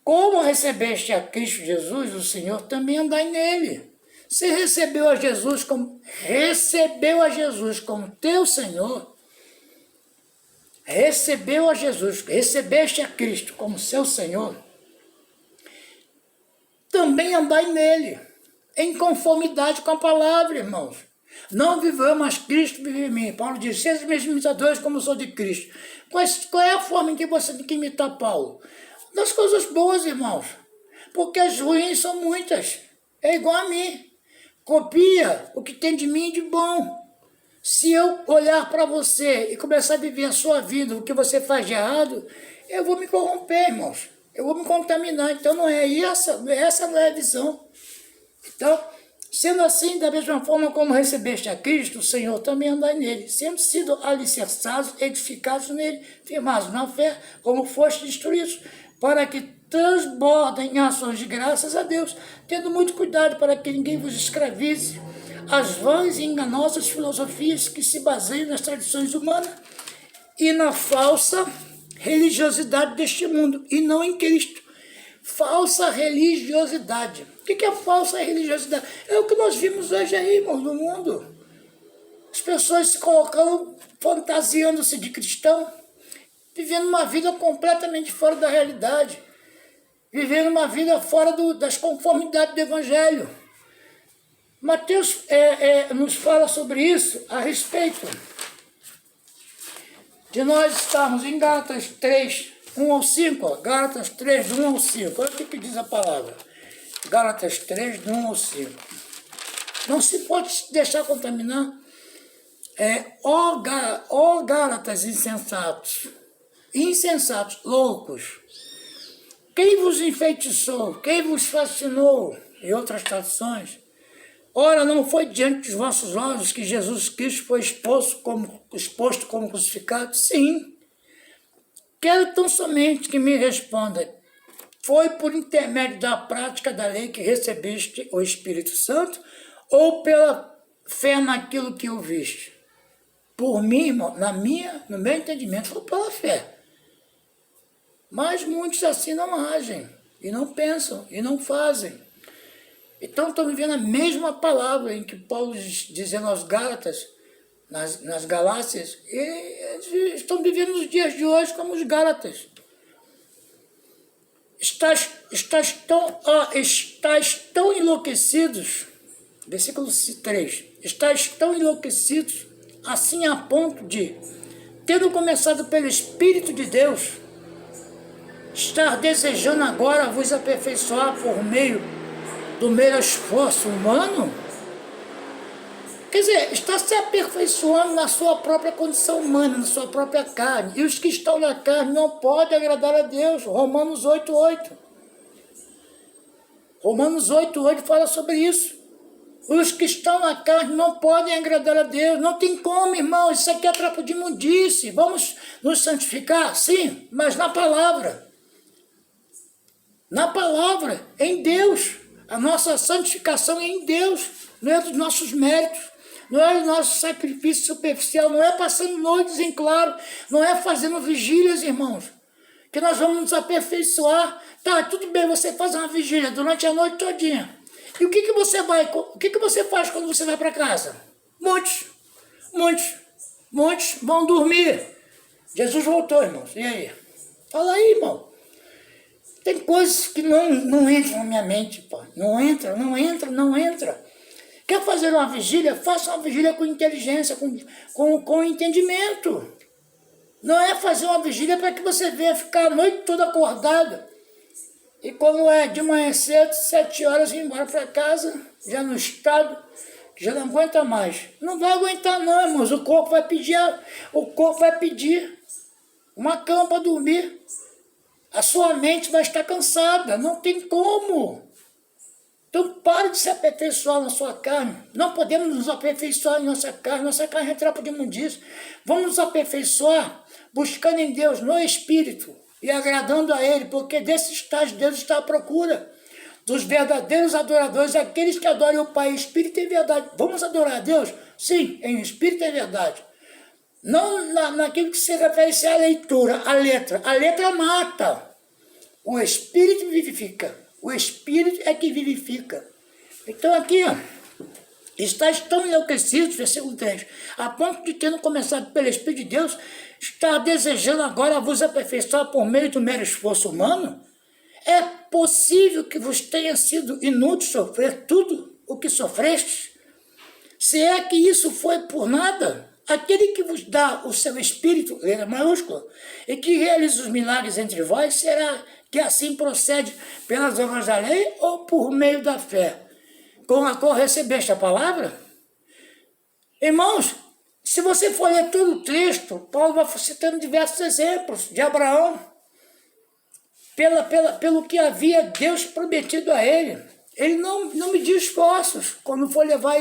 como recebeste a Cristo Jesus, o Senhor, também andai nele. Se recebeu a Jesus como teu Senhor, recebeste a Cristo como seu Senhor, também andai nele, em conformidade com a palavra, irmãos. Não viveu, mas Cristo vive em mim. Paulo diz, sejam meus imitadores como eu sou de Cristo. Qual é a forma em que você tem que imitar Paulo? Das coisas boas, irmãos. Porque as ruins são muitas. É igual a mim. Copia o que tem de mim de bom. Se eu olhar para você e começar a viver a sua vida, o que você faz de errado, eu vou me corromper, irmãos. Eu vou me contaminar. Então não é essa não é a visão. Então, sendo assim, da mesma forma como recebeste a Cristo, o Senhor também andai nele, sendo sido alicerçados, edificados nele, firmados na fé, como foste instruídos, para que transbordem em ações de graças a Deus, tendo muito cuidado para que ninguém vos escravize as vãs e enganosas filosofias que se baseiam nas tradições humanas e na falsa religiosidade deste mundo, e não em Cristo. Falsa religiosidade. O que é falsa religiosidade? É o que nós vimos hoje aí, irmãos, no mundo. As pessoas se colocando, fantasiando-se de cristão, vivendo uma vida completamente fora da realidade, vivendo uma vida fora das conformidades do Evangelho. Mateus nos fala sobre isso a respeito de nós estarmos em Gálatas 3, 1 ao 5, ó, Gálatas 3, do 1 ao 5, olha o que diz a palavra, Gálatas 3, do 1 ao 5, não se pode deixar contaminar, ó Gálatas insensatos, loucos, quem vos enfeitiçou, quem vos fascinou, em outras traduções, ora, não foi diante dos vossos olhos que Jesus Cristo foi exposto como crucificado? Sim. Quero tão somente que me responda, foi por intermédio da prática da lei que recebeste o Espírito Santo ou pela fé naquilo que o viste? Por mim, irmão, no meu entendimento, foi pela fé. Mas muitos assim não agem, e não pensam, e não fazem. Então estão vivendo a mesma palavra em que Paulo dizendo aos Gálatas, nas Galácias, e estão vivendo nos dias de hoje como os Gálatas. Estais tão enlouquecidos, versículo 3, estais tão enlouquecidos, assim a ponto de, tendo começado pelo Espírito de Deus, estar desejando agora vos aperfeiçoar por meio do mero esforço humano? Quer dizer, está se aperfeiçoando na sua própria condição humana, na sua própria carne. E os que estão na carne não podem agradar a Deus. Romanos 8:8. Romanos 8:8 fala sobre isso. Os que estão na carne não podem agradar a Deus. Não tem como, irmão. Isso aqui é trapo de imundice. Vamos nos santificar? Sim, mas na palavra. Na palavra, em Deus. A nossa santificação é em Deus. Não é dos nossos méritos. Não é o nosso sacrifício superficial, não é passando noites em claro, não é fazendo vigílias, irmãos, que nós vamos nos aperfeiçoar. Tá, tudo bem, você faz uma vigília durante a noite todinha. E o que você faz quando você vai para casa? Muitos vão dormir. Jesus voltou, irmãos. E aí? Fala aí, irmão. Tem coisas que não entram na minha mente, pô. Não entra. Quer fazer uma vigília? Faça uma vigília com inteligência, com entendimento. Não é fazer uma vigília para que você venha ficar a noite toda acordado. E quando é de manhã cedo, 7 horas, ir embora para casa, já no estado, que já não aguenta mais. Não vai aguentar não, irmãos. O corpo vai pedir uma cama para dormir. A sua mente vai estar cansada. Não tem como. Então pare de se aperfeiçoar na sua carne. Não podemos nos aperfeiçoar em nossa carne. Nossa carne é trapo de imundícia. Vamos nos aperfeiçoar buscando em Deus, no Espírito, e agradando a Ele, porque desses tais Deus está à procura. Dos verdadeiros adoradores, aqueles que adoram o Pai em Espírito e verdade. Vamos adorar a Deus? Sim, em Espírito e verdade. Não naquilo que se refere à leitura, a letra. A letra mata. O Espírito vivifica. O Espírito é que vivifica. Então aqui, ó, estáis tão enlouquecidos, versículo 3, a ponto de, tendo começado pelo Espírito de Deus, estar desejando agora vos aperfeiçoar por meio do mero esforço humano? É possível que vos tenha sido inútil sofrer tudo o que sofrestes? Se é que isso foi por nada, aquele que vos dá o seu Espírito, letra maiúscula, e que realiza os milagres entre vós, será que assim procede pelas obras da lei ou por meio da fé, com a qual recebeste a palavra? Irmãos, se você for ler todo o texto, Paulo vai citando diversos exemplos de Abraão, pelo que havia Deus prometido a ele. Ele não mediu esforços quando foi levar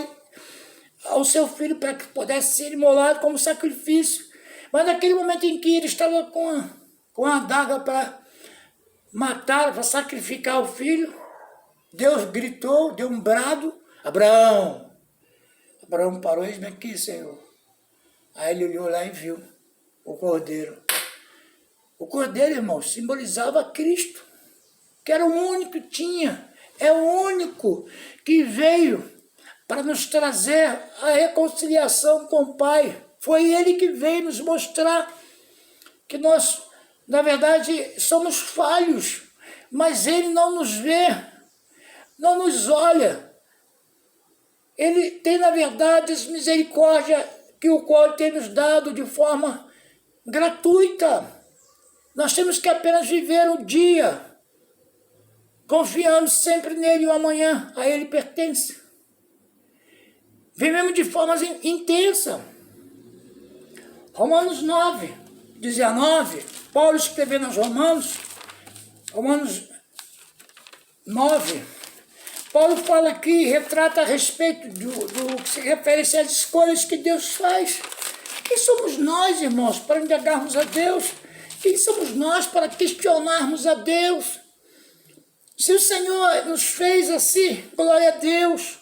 ao seu filho para que pudesse ser imolado como sacrifício. Mas naquele momento em que ele estava com a adaga para matar, para sacrificar o filho, Deus gritou, deu um brado, Abraão. Abraão parou, eis-me aqui, Senhor. Aí ele olhou lá e viu o cordeiro. O cordeiro, irmãos, simbolizava Cristo, que era o único que tinha, é o único que veio para nos trazer a reconciliação com o Pai. Foi Ele que veio nos mostrar que nós, na verdade, somos falhos, mas Ele não nos vê, não nos olha. Ele tem, na verdade, misericórdia que o qual tem nos dado de forma gratuita. Nós temos que apenas viver o dia, confiando sempre nele, o amanhã a ele pertence. Vivemos de forma intensa. Romanos 9, 19, Paulo escrevendo aos Romanos 9, Paulo fala aqui, retrata a respeito do que se refere às escolhas que Deus faz. Quem somos nós, irmãos, para negarmos a Deus? Quem somos nós para questionarmos a Deus? Se o Senhor nos fez assim, glória a Deus.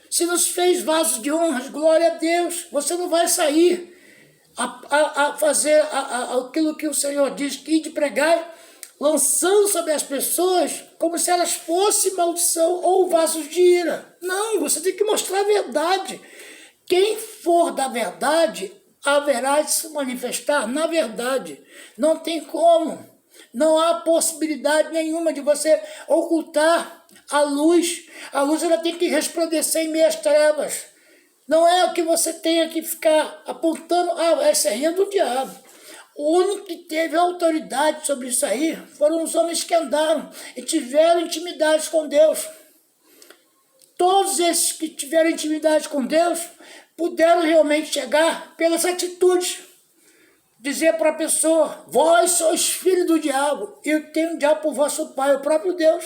Se nos fez vasos de honras, glória a Deus. Você não vai sair a fazer aquilo que o Senhor diz, que de pregar, lançando sobre as pessoas como se elas fossem maldição ou vasos de ira. Não, você tem que mostrar a verdade. Quem for da verdade, haverá de se manifestar na verdade. Não tem como. Não há possibilidade nenhuma de você ocultar a luz. A luz ela tem que resplandecer em meio às trevas. Não é o que você tenha que ficar apontando, essa aí é do diabo. O único que teve autoridade sobre isso aí foram os homens que andaram e tiveram intimidade com Deus. Todos esses que tiveram intimidade com Deus puderam realmente chegar pelas atitudes. Dizer para a pessoa, vós sois filhos do diabo, e eu tenho o diabo por vosso pai, o próprio Deus.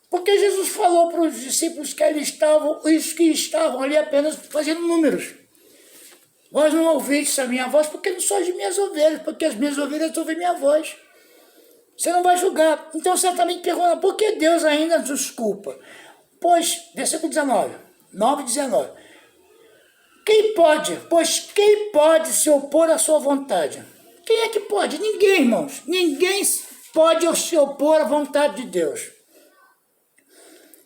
Porque Jesus falou para os discípulos que ali estavam, os que estavam ali apenas fazendo números. Vós não ouvistes a minha voz porque não sois de minhas ovelhas, porque as minhas ovelhas ouvem minha voz. Você não vai julgar. Então certamente pergunta, por que Deus ainda nos culpa? Pois, versículo 19, 9:19. Quem pode se opor à sua vontade? Quem é que pode? Ninguém, irmãos. Ninguém pode se opor à vontade de Deus.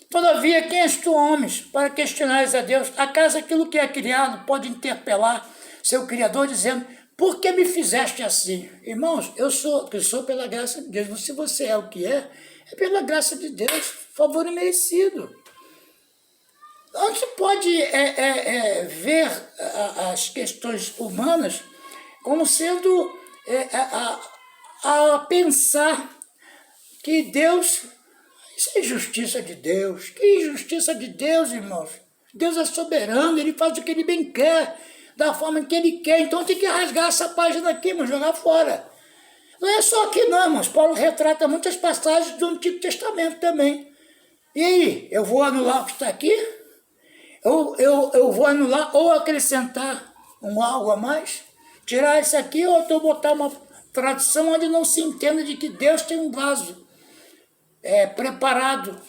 Todavia, quem és tu, homens, para questionares a Deus? Acaso aquilo que é criado pode interpelar seu Criador, dizendo, por que me fizeste assim? Irmãos, eu sou pela graça de Deus. Se você é o que é pela graça de Deus, favor imerecido. Não se pode ver as questões humanas como sendo a pensar que Deus... Isso é injustiça de Deus. Que injustiça de Deus, irmãos? Deus é soberano, Ele faz o que Ele bem quer, da forma que Ele quer. Então tem que rasgar essa página aqui, mas jogar fora. Não é só aqui não, irmãos. Paulo retrata muitas passagens do Antigo Testamento também. E aí, eu vou anular o que está aqui? Eu vou anular ou acrescentar algo a mais? Tirar isso aqui ou então botar uma tradução onde não se entenda de que Deus tem um vaso preparado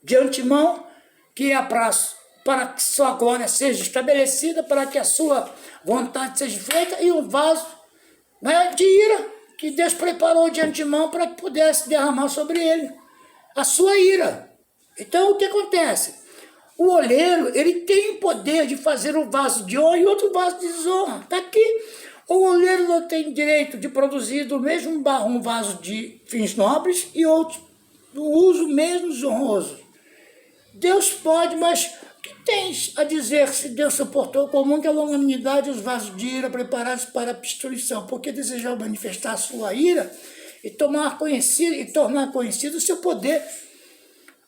de antemão, que é para que sua glória seja estabelecida, para que a sua vontade seja feita, e um vaso de ira, que Deus preparou de antemão para que pudesse derramar sobre ele a sua ira. Então o que acontece? O oleiro, ele tem o poder de fazer um vaso de honra e outro vaso de desonra. Está aqui. O oleiro não tem direito de produzir do mesmo barro um vaso de fins nobres e outro do uso menos honroso. Deus pode, mas Que tens a dizer se Deus suportou com muita longanimidade os vasos de ira preparados para a destruição, porque desejou manifestar a sua ira e tornar conhecido o seu poder.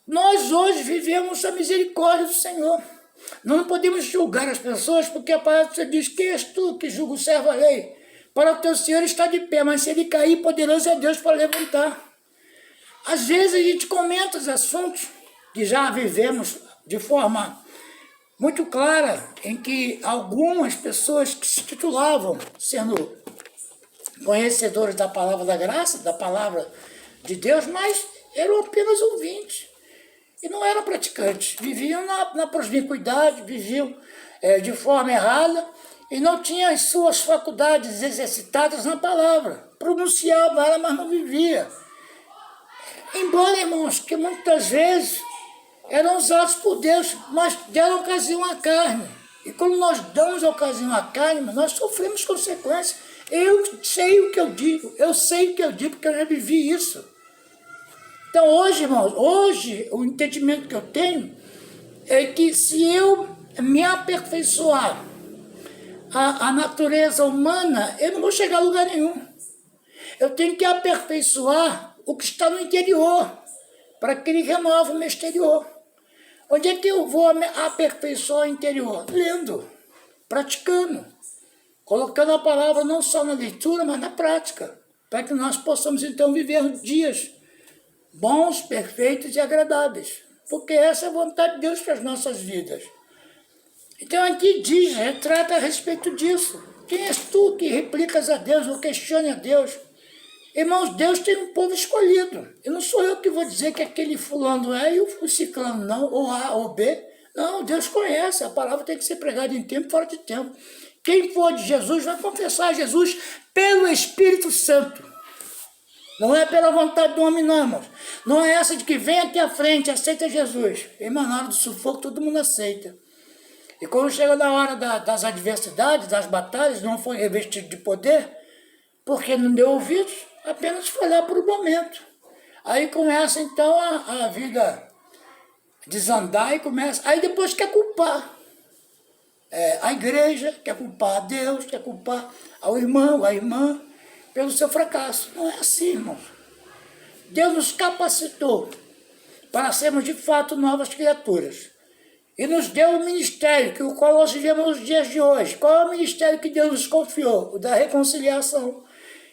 Nós hoje vivemos a misericórdia do Senhor. Não podemos julgar as pessoas, porque a palavra diz: quem és tu que julga o servo alheio? Para o teu Senhor está de pé, mas se ele cair, poderoso é Deus para levantar. Às vezes a gente comenta os assuntos que já vivemos de forma muito clara, em que algumas pessoas que se titulavam sendo conhecedores da palavra da graça, da palavra de Deus, mas eram apenas ouvintes e não eram praticantes. Viviam na promiscuidade, viviam de forma errada e não tinham as suas faculdades exercitadas na palavra. Pronunciava ela, mas não vivia. Embora, irmãos, que muitas vezes eram usados por Deus, mas deram ocasião à carne. E quando nós damos ocasião à carne, nós sofremos consequências. Eu sei o que eu digo, porque eu já vivi isso. Então hoje, irmãos, o entendimento que eu tenho é que se eu me aperfeiçoar a natureza humana, eu não vou chegar a lugar nenhum. Eu tenho que aperfeiçoar o que está no interior, para que ele renove o meu exterior. Onde é que eu vou aperfeiçoar o interior? Lendo, praticando, colocando a palavra não só na leitura, mas na prática, para que nós possamos então viver dias bons, perfeitos e agradáveis, porque essa é a vontade de Deus para as nossas vidas. Então aqui retrata a respeito disso. Quem és tu que replicas a Deus ou questione a Deus? Irmãos, Deus tem um povo escolhido. E não sou eu que vou dizer que aquele fulano é e o ciclano não, ou A ou B. Não, Deus conhece. A palavra tem que ser pregada em tempo e fora de tempo. Quem for de Jesus vai confessar a Jesus pelo Espírito Santo. Não é pela vontade do homem, não, irmãos. Não é essa de que vem aqui à frente, aceita Jesus. Irmão, na hora do sufoco, todo mundo aceita. E quando chega na hora das adversidades, das batalhas, não foi revestido de poder, porque não deu ouvidos, apenas foi lá por um momento. Aí começa então a vida desandar e começa. Aí depois quer culpar a igreja, quer culpar a Deus, quer culpar ao irmão, a irmã, pelo seu fracasso. Não é assim, irmãos. Deus nos capacitou para sermos de fato novas criaturas. E nos deu um ministério, que o qual nós vivemos nos dias de hoje. Qual é o ministério que Deus nos confiou? O da reconciliação.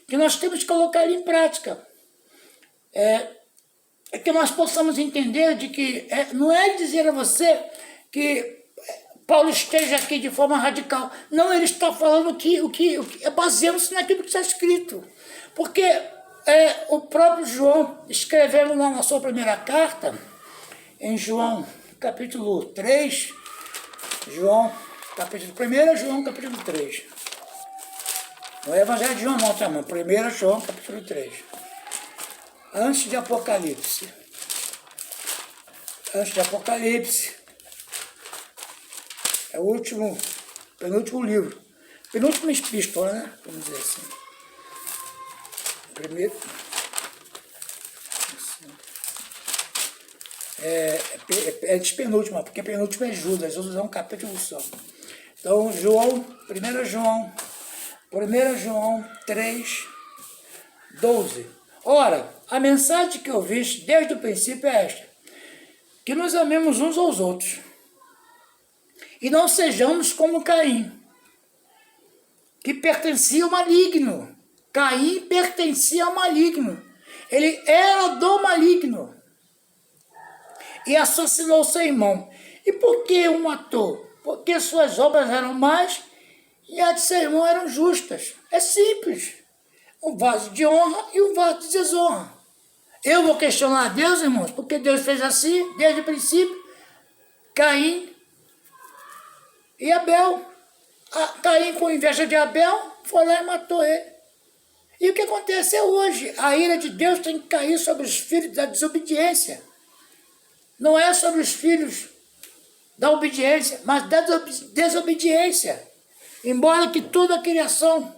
Que nós temos que colocar ele em prática. Que nós possamos entender de que não é dizer a você que Paulo esteja aqui de forma radical. Não, ele está falando que baseando-se naquilo que está escrito. Porque o próprio João, escrevendo lá na sua primeira carta, em João capítulo 3, 1 João capítulo 3. No Evangelho de João não, tá, irmão? 1 João capítulo 3. Antes de Apocalipse. É o penúltimo livro. Penúltima epístola, né? Vamos dizer assim. Primeiro. É despenúltima, porque penúltima é Judas. Judas é um capítulo só. Então, 1 João 3, 12. Ora, a mensagem que ouviste desde o princípio é esta: que nos amemos uns aos outros e não sejamos como Caim, que pertencia ao maligno. Caim pertencia ao maligno. Ele era do maligno e assassinou seu irmão. E por que o matou? Porque suas obras eram más e as de seu irmão eram justas. É simples. Um vaso de honra e um vaso de desonra. Eu vou questionar a Deus, irmãos, porque Deus fez assim, desde o princípio. Caim e Abel. Caim, com inveja de Abel, foi lá e matou ele. E o que acontece hoje? A ira de Deus tem que cair sobre os filhos da desobediência. Não é sobre os filhos da obediência, mas da desobediência. Embora que toda a criação,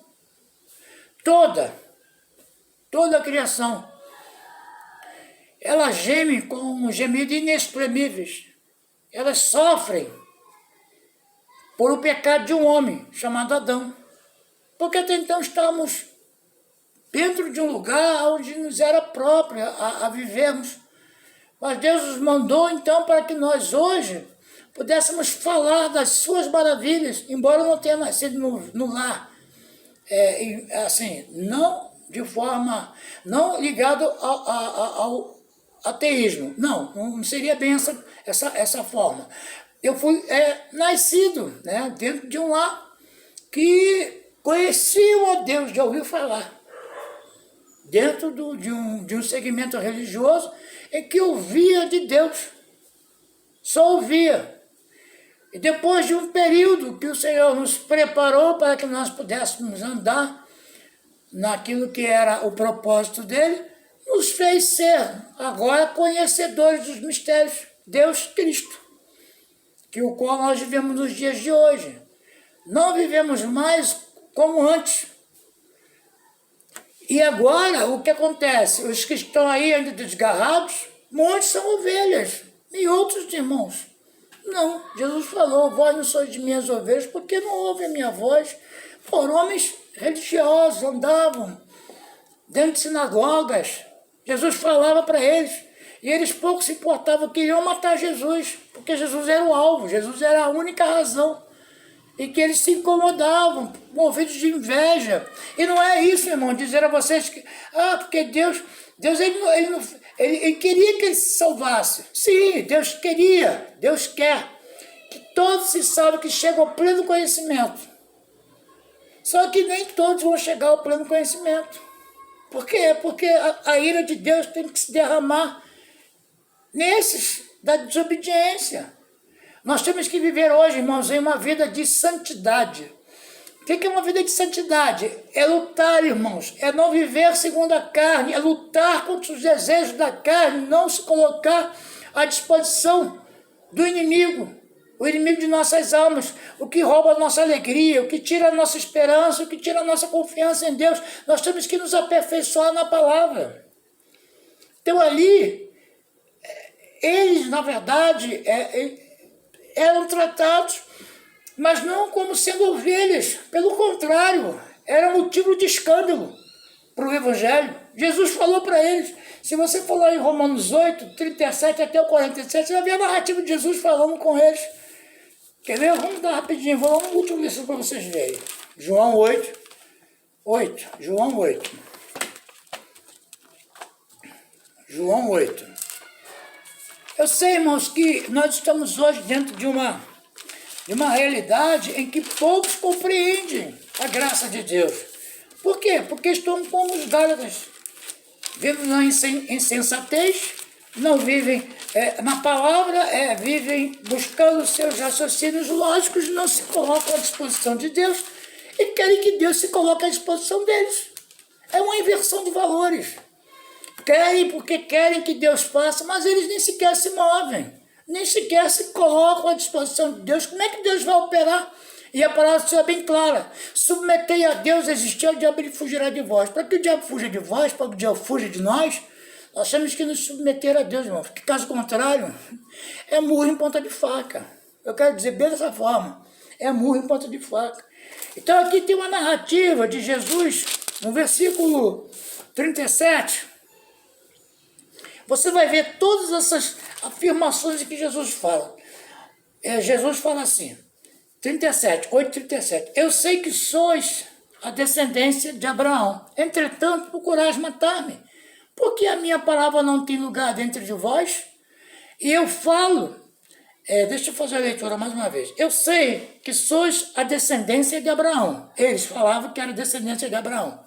toda a criação, ela geme com um gemido inexprimíveis. elas sofrem por o pecado de um homem chamado Adão. Porque até então estamos dentro de um lugar onde nos era próprio a vivermos. Mas Deus nos mandou então para que nós hoje pudéssemos falar das suas maravilhas, embora eu não tenha nascido no lar, assim, não de forma, não ligado ao ateísmo, não seria bem essa forma. Eu fui nascido, né, dentro de um lar que conhecia a Deus, já ouviu falar, dentro de um segmento religioso em que ouvia de Deus, só ouvia. E depois de um período que o Senhor nos preparou para que nós pudéssemos andar naquilo que era o propósito dele, nos fez ser agora conhecedores dos mistérios, Deus Cristo, que o qual nós vivemos nos dias de hoje. Não vivemos mais como antes. E agora, o que acontece? Os que estão aí ainda desgarrados, muitos são ovelhas, e outros, irmãos, não. Jesus falou, vós não sois de minhas ovelhas, porque não ouvem a minha voz. Foram homens religiosos, andavam dentro de sinagogas. Jesus falava para eles, e eles pouco se importavam, queriam matar Jesus, porque Jesus era o alvo, Jesus era a única razão. E que eles se incomodavam, movidos de inveja. E não é isso, irmão, dizer a vocês que, porque Deus ele queria que ele se salvasse. Sim, Deus queria, Deus quer que todos se salvem, que cheguem ao pleno conhecimento. Só que nem todos vão chegar ao pleno conhecimento. Por quê? Porque a ira de Deus tem que se derramar nesses da desobediência. Nós temos que viver hoje, irmãos, em uma vida de santidade. O que é uma vida de santidade? É lutar, irmãos, é não viver segundo a carne, é lutar contra os desejos da carne, não se colocar à disposição do inimigo, o inimigo de nossas almas, o que rouba a nossa alegria, o que tira a nossa esperança, o que tira a nossa confiança em Deus. Nós temos que nos aperfeiçoar na palavra. Então ali, eles, na verdade, eram tratados, mas não como sendo ovelhas. Pelo contrário, era motivo de escândalo para o Evangelho. Jesus falou para eles, se você falar em Romanos 8, 37 até o 47, você vai ver a narrativa de Jesus falando com eles. Quer ver? Vamos dar rapidinho, vou dar um último versículo para vocês verem. João 8, João 8. João 8. Eu sei, irmãos, que nós estamos hoje dentro de uma realidade em que poucos compreendem a graça de Deus. Por quê? Porque estão como os Gálatas. Vivem na insensatez, não vivem na palavra, vivem buscando seus raciocínios lógicos, não se colocam à disposição de Deus e querem que Deus se coloque à disposição deles. É uma inversão de valores. Querem porque querem que Deus faça, mas eles nem sequer se movem, nem sequer se colocam à disposição de Deus. Como é que Deus vai operar? E a palavra do Senhor é bem clara. Submetei a Deus, existir, o diabo ele fugirá de vós. Para que o diabo fuja de vós, para que o diabo fuja de nós, nós temos que nos submeter a Deus, irmão. Porque caso contrário, é murro em ponta de faca. Eu quero dizer bem dessa forma, é murro em ponta de faca. Então aqui tem uma narrativa de Jesus, no versículo 37, você vai ver todas essas afirmações que Jesus fala. Jesus fala assim, 8:37, eu sei que sois a descendência de Abraão, entretanto procurais matar-me, porque a minha palavra não tem lugar dentro de vós, e eu falo, deixa eu fazer a leitura mais uma vez, eu sei que sois a descendência de Abraão, eles falavam que era a descendência de Abraão,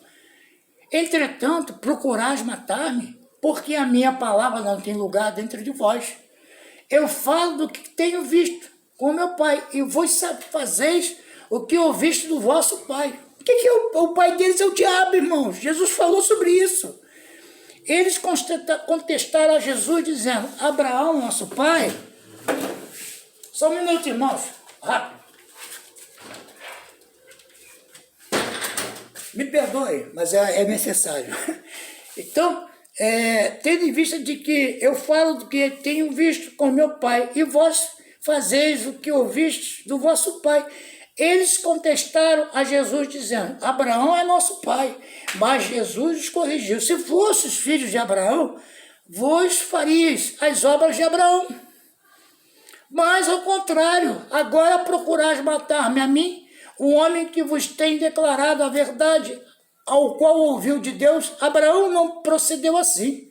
entretanto procurais matar-me, porque a minha palavra não tem lugar dentro de vós. Eu falo do que tenho visto com meu pai, e vós fazeis o que ouviste do vosso pai. O que é o pai deles? É o diabo, irmãos. Jesus falou sobre isso. Eles contestaram a Jesus dizendo, Abraão, nosso pai... Só um minuto, irmãos. Rápido. Me perdoe, mas é necessário. Então... tendo em vista de que eu falo do que tenho visto com meu pai, e vós fazeis o que ouvistes do vosso pai. Eles contestaram a Jesus, dizendo, Abraão é nosso pai. Mas Jesus os corrigiu. Se fosses filhos de Abraão, vos faríeis as obras de Abraão. Mas, ao contrário, agora procurais matar-me a mim, o homem que vos tem declarado a verdade, ao qual ouviu de Deus. Abraão não procedeu assim.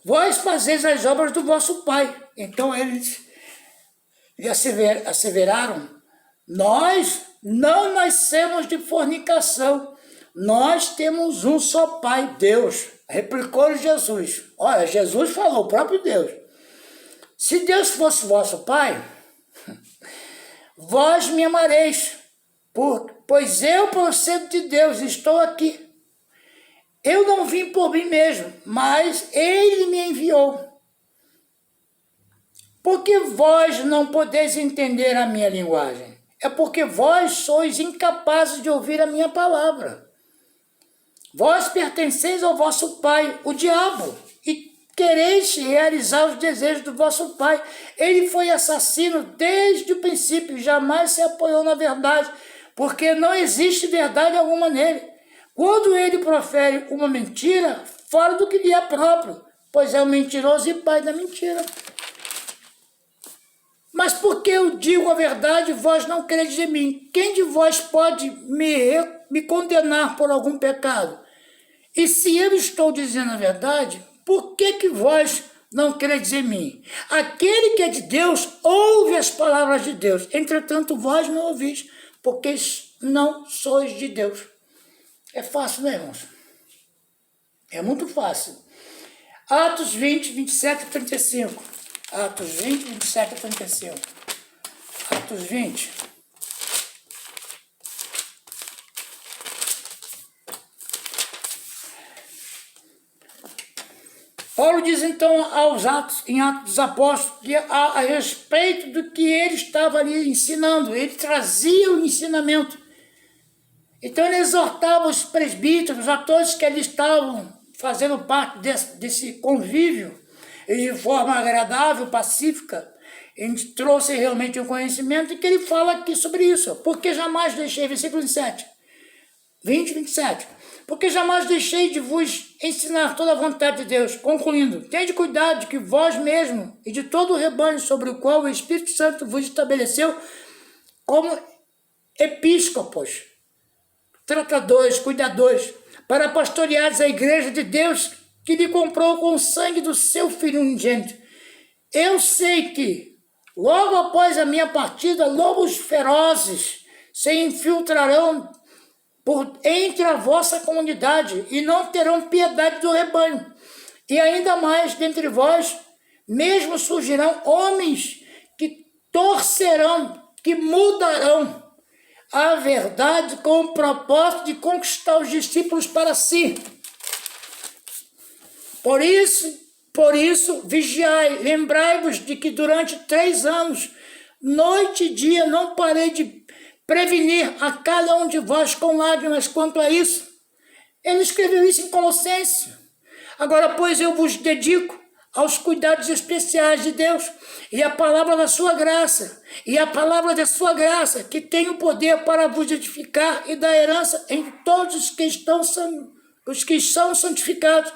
Vós fazeis as obras do vosso pai. Então eles lhe asseveraram, nós não nascemos de fornicação, nós temos um só pai, Deus. Replicou Jesus. Olha, Jesus falou, o próprio Deus. Se Deus fosse vosso pai, vós me amareis, pois eu procedo de Deus, estou aqui. Eu não vim por mim mesmo, mas Ele me enviou. Porque vós não podeis entender a minha linguagem? É porque vós sois incapazes de ouvir a minha palavra. Vós pertenceis ao vosso pai, o diabo, e quereis realizar os desejos do vosso pai. Ele foi assassino desde o princípio, jamais se apoiou na verdade, porque não existe verdade alguma nele. Quando ele profere uma mentira, fala do que lhe é próprio, pois é o mentiroso e pai da mentira. Mas porque eu digo a verdade, vós não credes em mim. Quem de vós pode me condenar por algum pecado? E se eu estou dizendo a verdade, por que vós não credes em mim? Aquele que é de Deus, ouve as palavras de Deus. Entretanto, vós não ouvis, porque não sois de Deus. É fácil, né, irmãos? É muito fácil. Atos 20, 27 e 35. Atos 20, 27 e 35. Atos 20. Paulo diz então em Atos dos Apóstolos, que a respeito do que ele estava ali ensinando, ele trazia o ensinamento. Então ele exortava os presbíteros, a todos que ali estavam fazendo parte desse convívio, e de forma agradável, pacífica, ele trouxe realmente um conhecimento, e que ele fala aqui sobre isso. Porque jamais deixei, versículo 27, 20, 27, porque jamais deixei de vos ensinar toda a vontade de Deus. Concluindo, tende cuidado de que vós mesmo e de todo o rebanho sobre o qual o Espírito Santo vos estabeleceu como episcopos, tratadores, cuidadores, para pastoreares a igreja de Deus que lhe comprou com o sangue do seu Filho unigênito. Eu sei que, logo após a minha partida, lobos ferozes se infiltrarão entre a vossa comunidade e não terão piedade do rebanho. E ainda mais dentre vós, mesmo surgirão homens que torcerão, que mudarão a verdade com o propósito de conquistar os discípulos para si. Por isso, vigiai, lembrai-vos de que durante 3 anos, noite e dia, não parei de prevenir a cada um de vós com lágrimas quanto a isso. Ele escreveu isso em Colossenses. Agora, pois, eu vos dedico aos cuidados especiais de Deus e a palavra da sua graça, que tem o poder para vos edificar e dar herança em todos os que são santificados.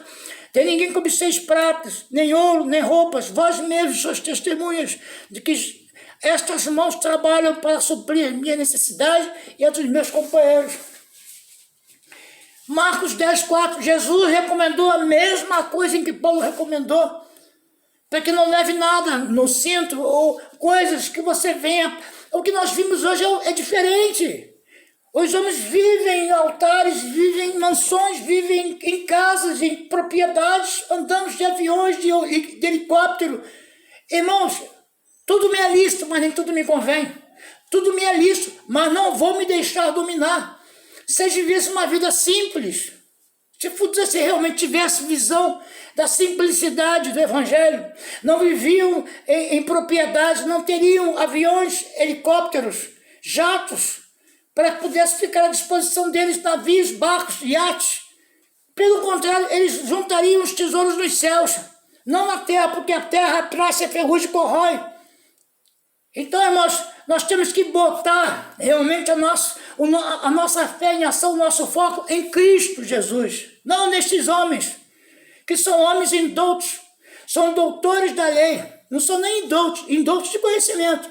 Tem ninguém que obseis pratas, nem ouro, nem roupas, vós mesmos sois testemunhas de que estas mãos trabalham para suprir minha necessidade e a dos meus companheiros. Marcos 10, 4, Jesus recomendou a mesma coisa em que Paulo recomendou, para que não leve nada no cinto ou coisas que você venha. O que nós vimos hoje é diferente. Os homens vivem em altares, vivem em mansões, vivem em casas, em propriedades, andamos de aviões, de helicóptero. Irmãos, tudo me é lícito, mas nem tudo me convém. Tudo me é lícito, mas não vou me deixar dominar. Se vivesse uma vida simples, se realmente tivesse visão da simplicidade do Evangelho, não viviam em propriedades, não teriam aviões, helicópteros, jatos, para que pudesse ficar à disposição deles navios, barcos, iates. Pelo contrário, eles juntariam os tesouros nos céus, não na terra, porque a terra traça, ferrugem e corrói. Então, irmãos, nós temos que botar realmente a nossa fé em ação, o nosso foco em Cristo Jesus. Não nestes homens, que são homens indoutos, são doutores da lei. Não são nem indoutos de conhecimento,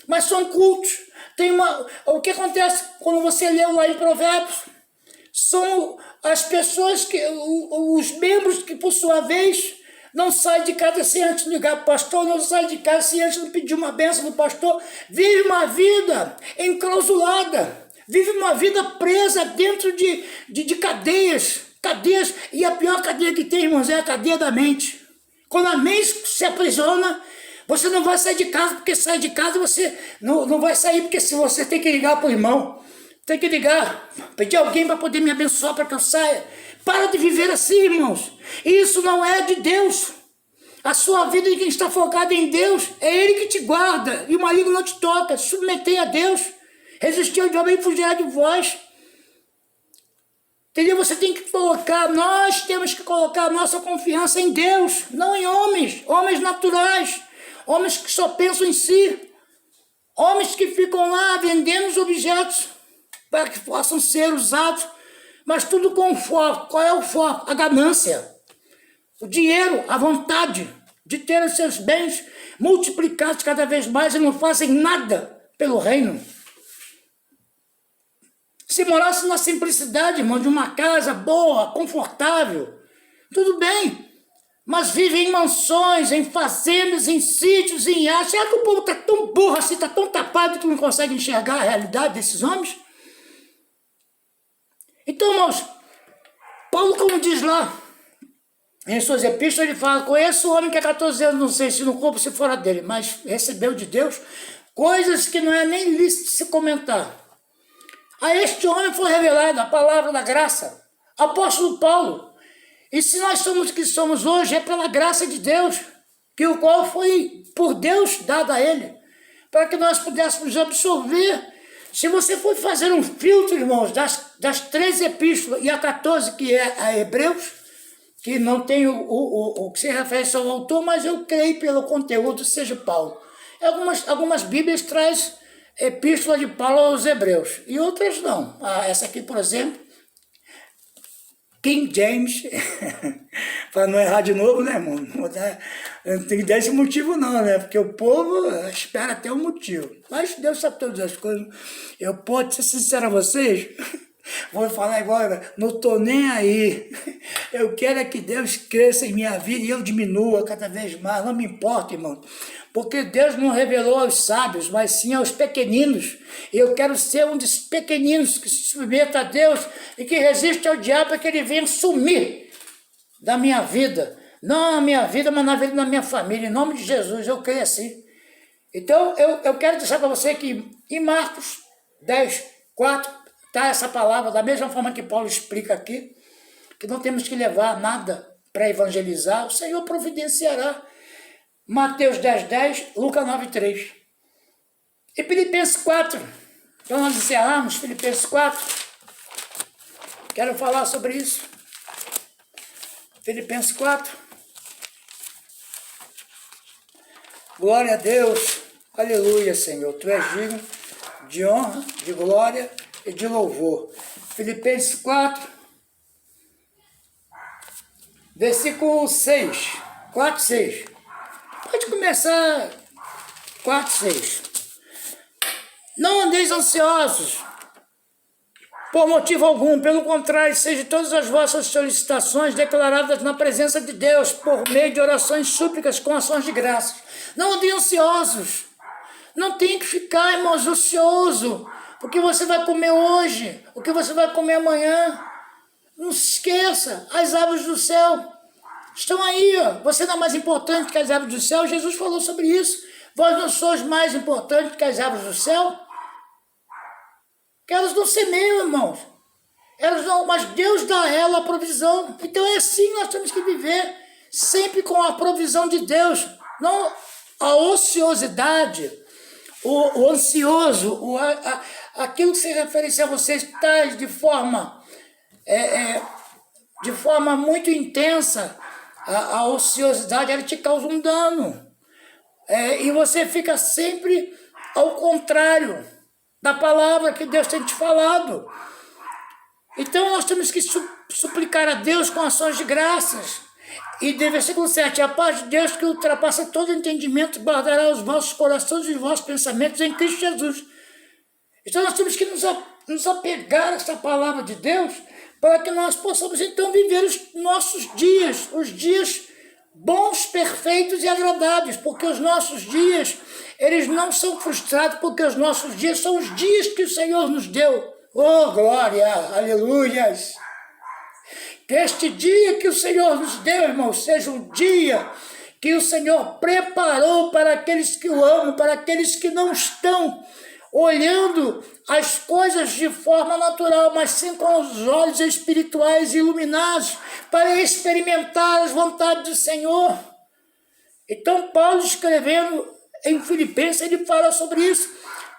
mas são cultos. O que acontece quando você lê lá em Provérbios? São as pessoas, os membros que, por sua vez, não saem de casa sem antes ligar para o pastor, não saem de casa sem antes pedir uma bênção do pastor, vive uma vida enclausulada, vive uma vida presa dentro de cadeias, e a pior cadeia que tem, irmãos, é a cadeia da mente. Quando a mente se aprisiona, você não vai sair de casa, porque sair de casa você não vai sair, porque se você tem que ligar para o irmão, tem que ligar, pedir alguém para poder me abençoar para que eu saia. Para de viver assim, irmãos. Isso não é de Deus. A sua vida de quem está focada em Deus, é Ele que te guarda, e o maligno não te toca. Submeter a Deus, resistir ao diabo e fugirá de vós. Entendeu? Você tem que nós temos que colocar a nossa confiança em Deus, não em homens naturais, homens que só pensam em si, homens que ficam lá vendendo os objetos para que possam ser usados, mas tudo com foco. Qual é o foco? A ganância, o dinheiro, a vontade de ter os seus bens multiplicados cada vez mais e não fazem nada pelo reino. Se morasse na simplicidade, irmão, de uma casa boa, confortável, tudo bem, mas vive em mansões, em fazendas, em sítios, em aços. Será que o povo está tão burro assim, está tão tapado que não consegue enxergar a realidade desses homens? Então, irmãos, Paulo, como diz lá, em suas epístolas, ele fala: conheço o homem que há 14 anos, não sei se no corpo se fora dele, mas recebeu de Deus coisas que não é nem lícito se comentar. A este homem foi revelada a palavra da graça, apóstolo Paulo. E se nós somos o que somos hoje, é pela graça de Deus, que o qual foi por Deus dado a ele, para que nós pudéssemos absorver. Se você for fazer um filtro, irmãos, das 13 epístolas e a 14, que é a Hebreus, que não tem o que se refere ao autor, mas eu creio pelo conteúdo, seja Paulo. Algumas Bíblias traz epístola de Paulo aos Hebreus, e outras não. Essa aqui, por exemplo, King James, para não errar de novo, né, irmão? Não tem desse motivo não, né? Porque o povo espera ter um motivo. Mas Deus sabe todas as coisas. Eu posso ser sincero a vocês, vou falar agora, não estou nem aí. Eu quero é que Deus cresça em minha vida e eu diminua cada vez mais, não me importa, irmão. Porque Deus não revelou aos sábios, mas sim aos pequeninos. E eu quero ser um dos pequeninos que se submeta a Deus e que resiste ao diabo para que ele venha sumir da minha vida. Não na minha vida, mas na vida da minha família. Em nome de Jesus, eu creio assim. Então, eu quero deixar para você que em Marcos 10, 4, está essa palavra, da mesma forma que Paulo explica aqui, que não temos que levar nada para evangelizar, o Senhor providenciará. Mateus 10, 10, Lucas 9, 3. E Filipenses 4, então nós encerramos Filipenses 4, quero falar sobre isso. Filipenses 4, glória a Deus, aleluia, Senhor, Tu és digno de honra, de glória e de louvor. Filipenses 4, versículo 6, 4, 6. Pode começar 4, 6. Não andeis ansiosos por motivo algum, pelo contrário, sejam todas as vossas solicitações declaradas na presença de Deus, por meio de orações súplicas com ações de graças. Não andem ansiosos. Não tem que ficar, irmãos, ocioso. O que você vai comer hoje, o que você vai comer amanhã. Não se esqueça, as aves do céu estão aí, ó. Você não é mais importante que as aves do céu. Jesus falou sobre isso. Vós não sois mais importantes que as aves do céu. Que elas não semeiam, irmãos. Elas não, mas Deus dá a ela a provisão. Então é assim que nós temos que viver, sempre com a provisão de Deus. Não a ociosidade, o ansioso, aquilo que se referencia a vocês tais de forma muito intensa. A ociosidade, ela te causa um dano. E você fica sempre ao contrário da palavra que Deus tem te falado. Então nós temos que suplicar a Deus com ações de graças. E de versículo 7, a paz de Deus que ultrapassa todo entendimento guardará os vossos corações e os vossos pensamentos em Cristo Jesus. Então nós temos que nos apegar a essa palavra de Deus para que nós possamos então viver os nossos dias, os dias bons, perfeitos e agradáveis, porque os nossos dias, eles não são frustrados, porque os nossos dias são os dias que o Senhor nos deu. Oh, glória, aleluias! Que este dia que o Senhor nos deu, irmãos, seja um dia que o Senhor preparou para aqueles que o amam, para aqueles que não estão olhando as coisas de forma natural, mas sim com os olhos espirituais iluminados, para experimentar as vontades do Senhor. Então, Paulo, escrevendo em Filipenses, ele fala sobre isso.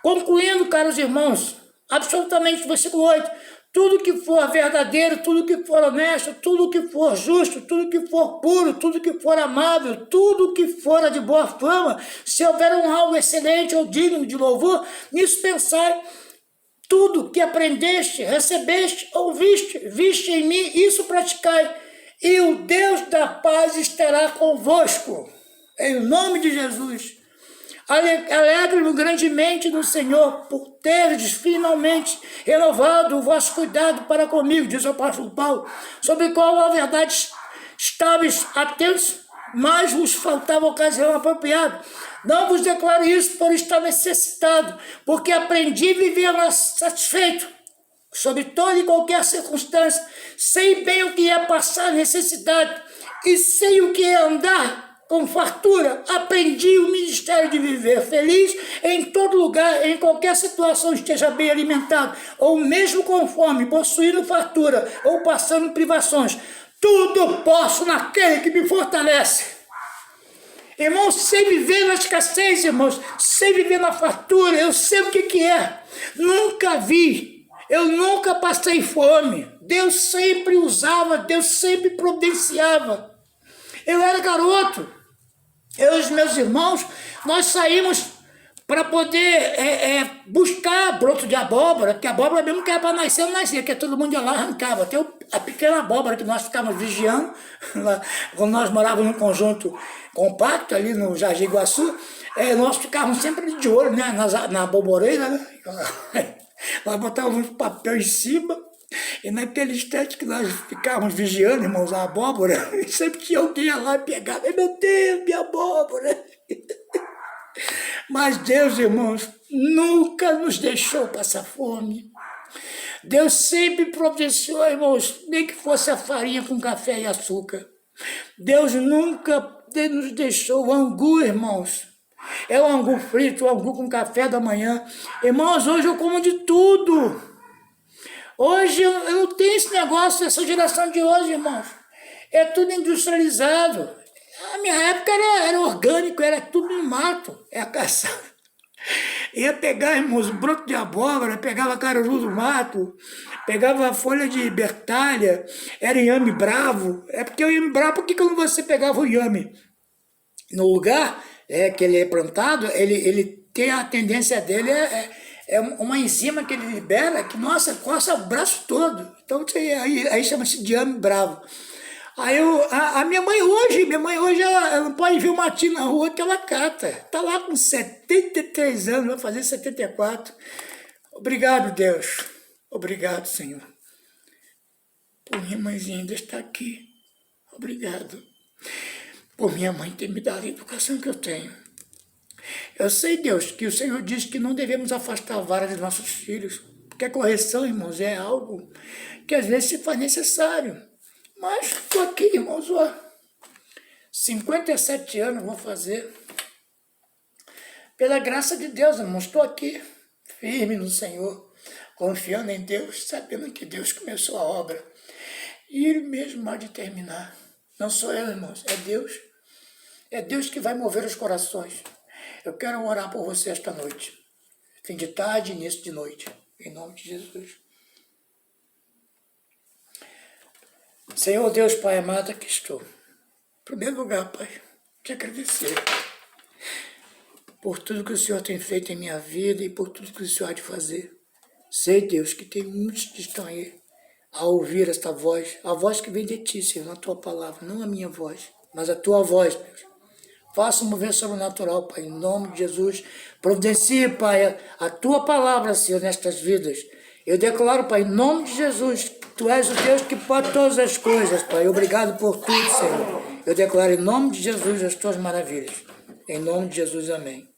Concluindo, caros irmãos, absolutamente, versículo 8, tudo que for verdadeiro, tudo que for honesto, tudo que for justo, tudo que for puro, tudo que for amável, tudo que for de boa fama, se houver algo excelente ou digno de louvor, nisso pensai. Tudo que aprendeste, recebeste, viste em mim, isso praticai, e o Deus da paz estará convosco. Em nome de Jesus. Alegre-me grandemente no Senhor por teres finalmente renovado o vosso cuidado para comigo, diz o apóstolo Paulo, sobre o qual a verdade estáveis atentos, mas vos faltava ocasião apropriada. Não vos declaro isso por estar necessitado, porque aprendi a viver satisfeito, sob toda e qualquer circunstância, sei bem o que é passar necessidade, e sei o que é andar com fartura. Aprendi o ministério de viver feliz em todo lugar, em qualquer situação esteja bem alimentado, ou mesmo com fome, possuindo fartura, ou passando privações. Tudo posso naquele que me fortalece. Irmãos, sei viver na escassez, irmãos, sei viver na fartura, eu sei o que é. Nunca vi, eu nunca passei fome. Deus sempre usava, Deus sempre providenciava. Eu era garoto. Eu e os meus irmãos, nós saímos para poder buscar broto de abóbora, que a abóbora mesmo que era para nascer, não nascia, que todo mundo ia lá arrancava. Até a pequena abóbora que nós ficávamos vigiando, lá, quando nós morávamos num conjunto compacto ali no Jardim Iguaçu, nós ficávamos sempre de olho, né, na aboboreira, né? Nós botávamos um papel em cima, e naquele instante que nós ficávamos vigiando, irmãos, a abóbora, sempre tinha alguém lá e pegava, meu Deus, minha abóbora. Mas Deus, irmãos, nunca nos deixou passar fome. Deus sempre providenciou, irmãos, nem que fosse a farinha com café e açúcar. Deus nunca nos deixou o angu, irmãos. É o angu frito, o angu com café da manhã. Irmãos, hoje eu como de tudo. Hoje eu não tenho esse negócio, essa geração de hoje, irmãos. É tudo industrializado. Na minha época era orgânico, era tudo no mato. É caçado. Ia pegar, irmãos, broto de abóbora, pegava caruru do mato, pegava a folha de bertalha, era inhame bravo. É porque o inhame bravo, por que quando você pegava o inhame no lugar que ele é plantado, ele tem a tendência dele é uma enzima que ele libera que, nossa, coça o braço todo. Então aí chama-se de inhame bravo. Aí a minha mãe hoje ela não pode ver uma tia na rua que ela cata. Está lá com 73 anos, vai fazer 74. Obrigado, Deus. Obrigado, Senhor. Por minha mãezinha ainda estar aqui. Obrigado. Por minha mãe ter me dado a educação que eu tenho. Eu sei, Deus, que o Senhor diz que não devemos afastar a vara dos nossos filhos. Porque a correção, irmãos, é algo que às vezes se faz necessário. Mas estou aqui, irmãos, 57 anos vou fazer. Pela graça de Deus, irmãos, estou aqui, firme no Senhor, confiando em Deus, sabendo que Deus começou a obra. E Ele mesmo há de terminar. Não sou eu, irmãos, é Deus. É Deus que vai mover os corações. Eu quero orar por você esta noite. Fim de tarde, início de noite. Em nome de Jesus. Senhor Deus, Pai amado, aqui estou. Em primeiro lugar, Pai, te agradecer por tudo que o Senhor tem feito em minha vida e por tudo que o Senhor há de fazer. Sei, Deus, que tem muitos que estão aí a ouvir esta voz, a voz que vem de Ti, Senhor, na Tua palavra, não a minha voz, mas a Tua voz, Deus. Faça um mover sobrenatural, Pai, em nome de Jesus. Providencie, Pai, a Tua palavra, Senhor, nestas vidas. Eu declaro, Pai, em nome de Jesus, Tu és o Deus que pode todas as coisas, Pai. Obrigado por tudo, Senhor. Eu declaro em nome de Jesus as Tuas maravilhas. Em nome de Jesus, amém.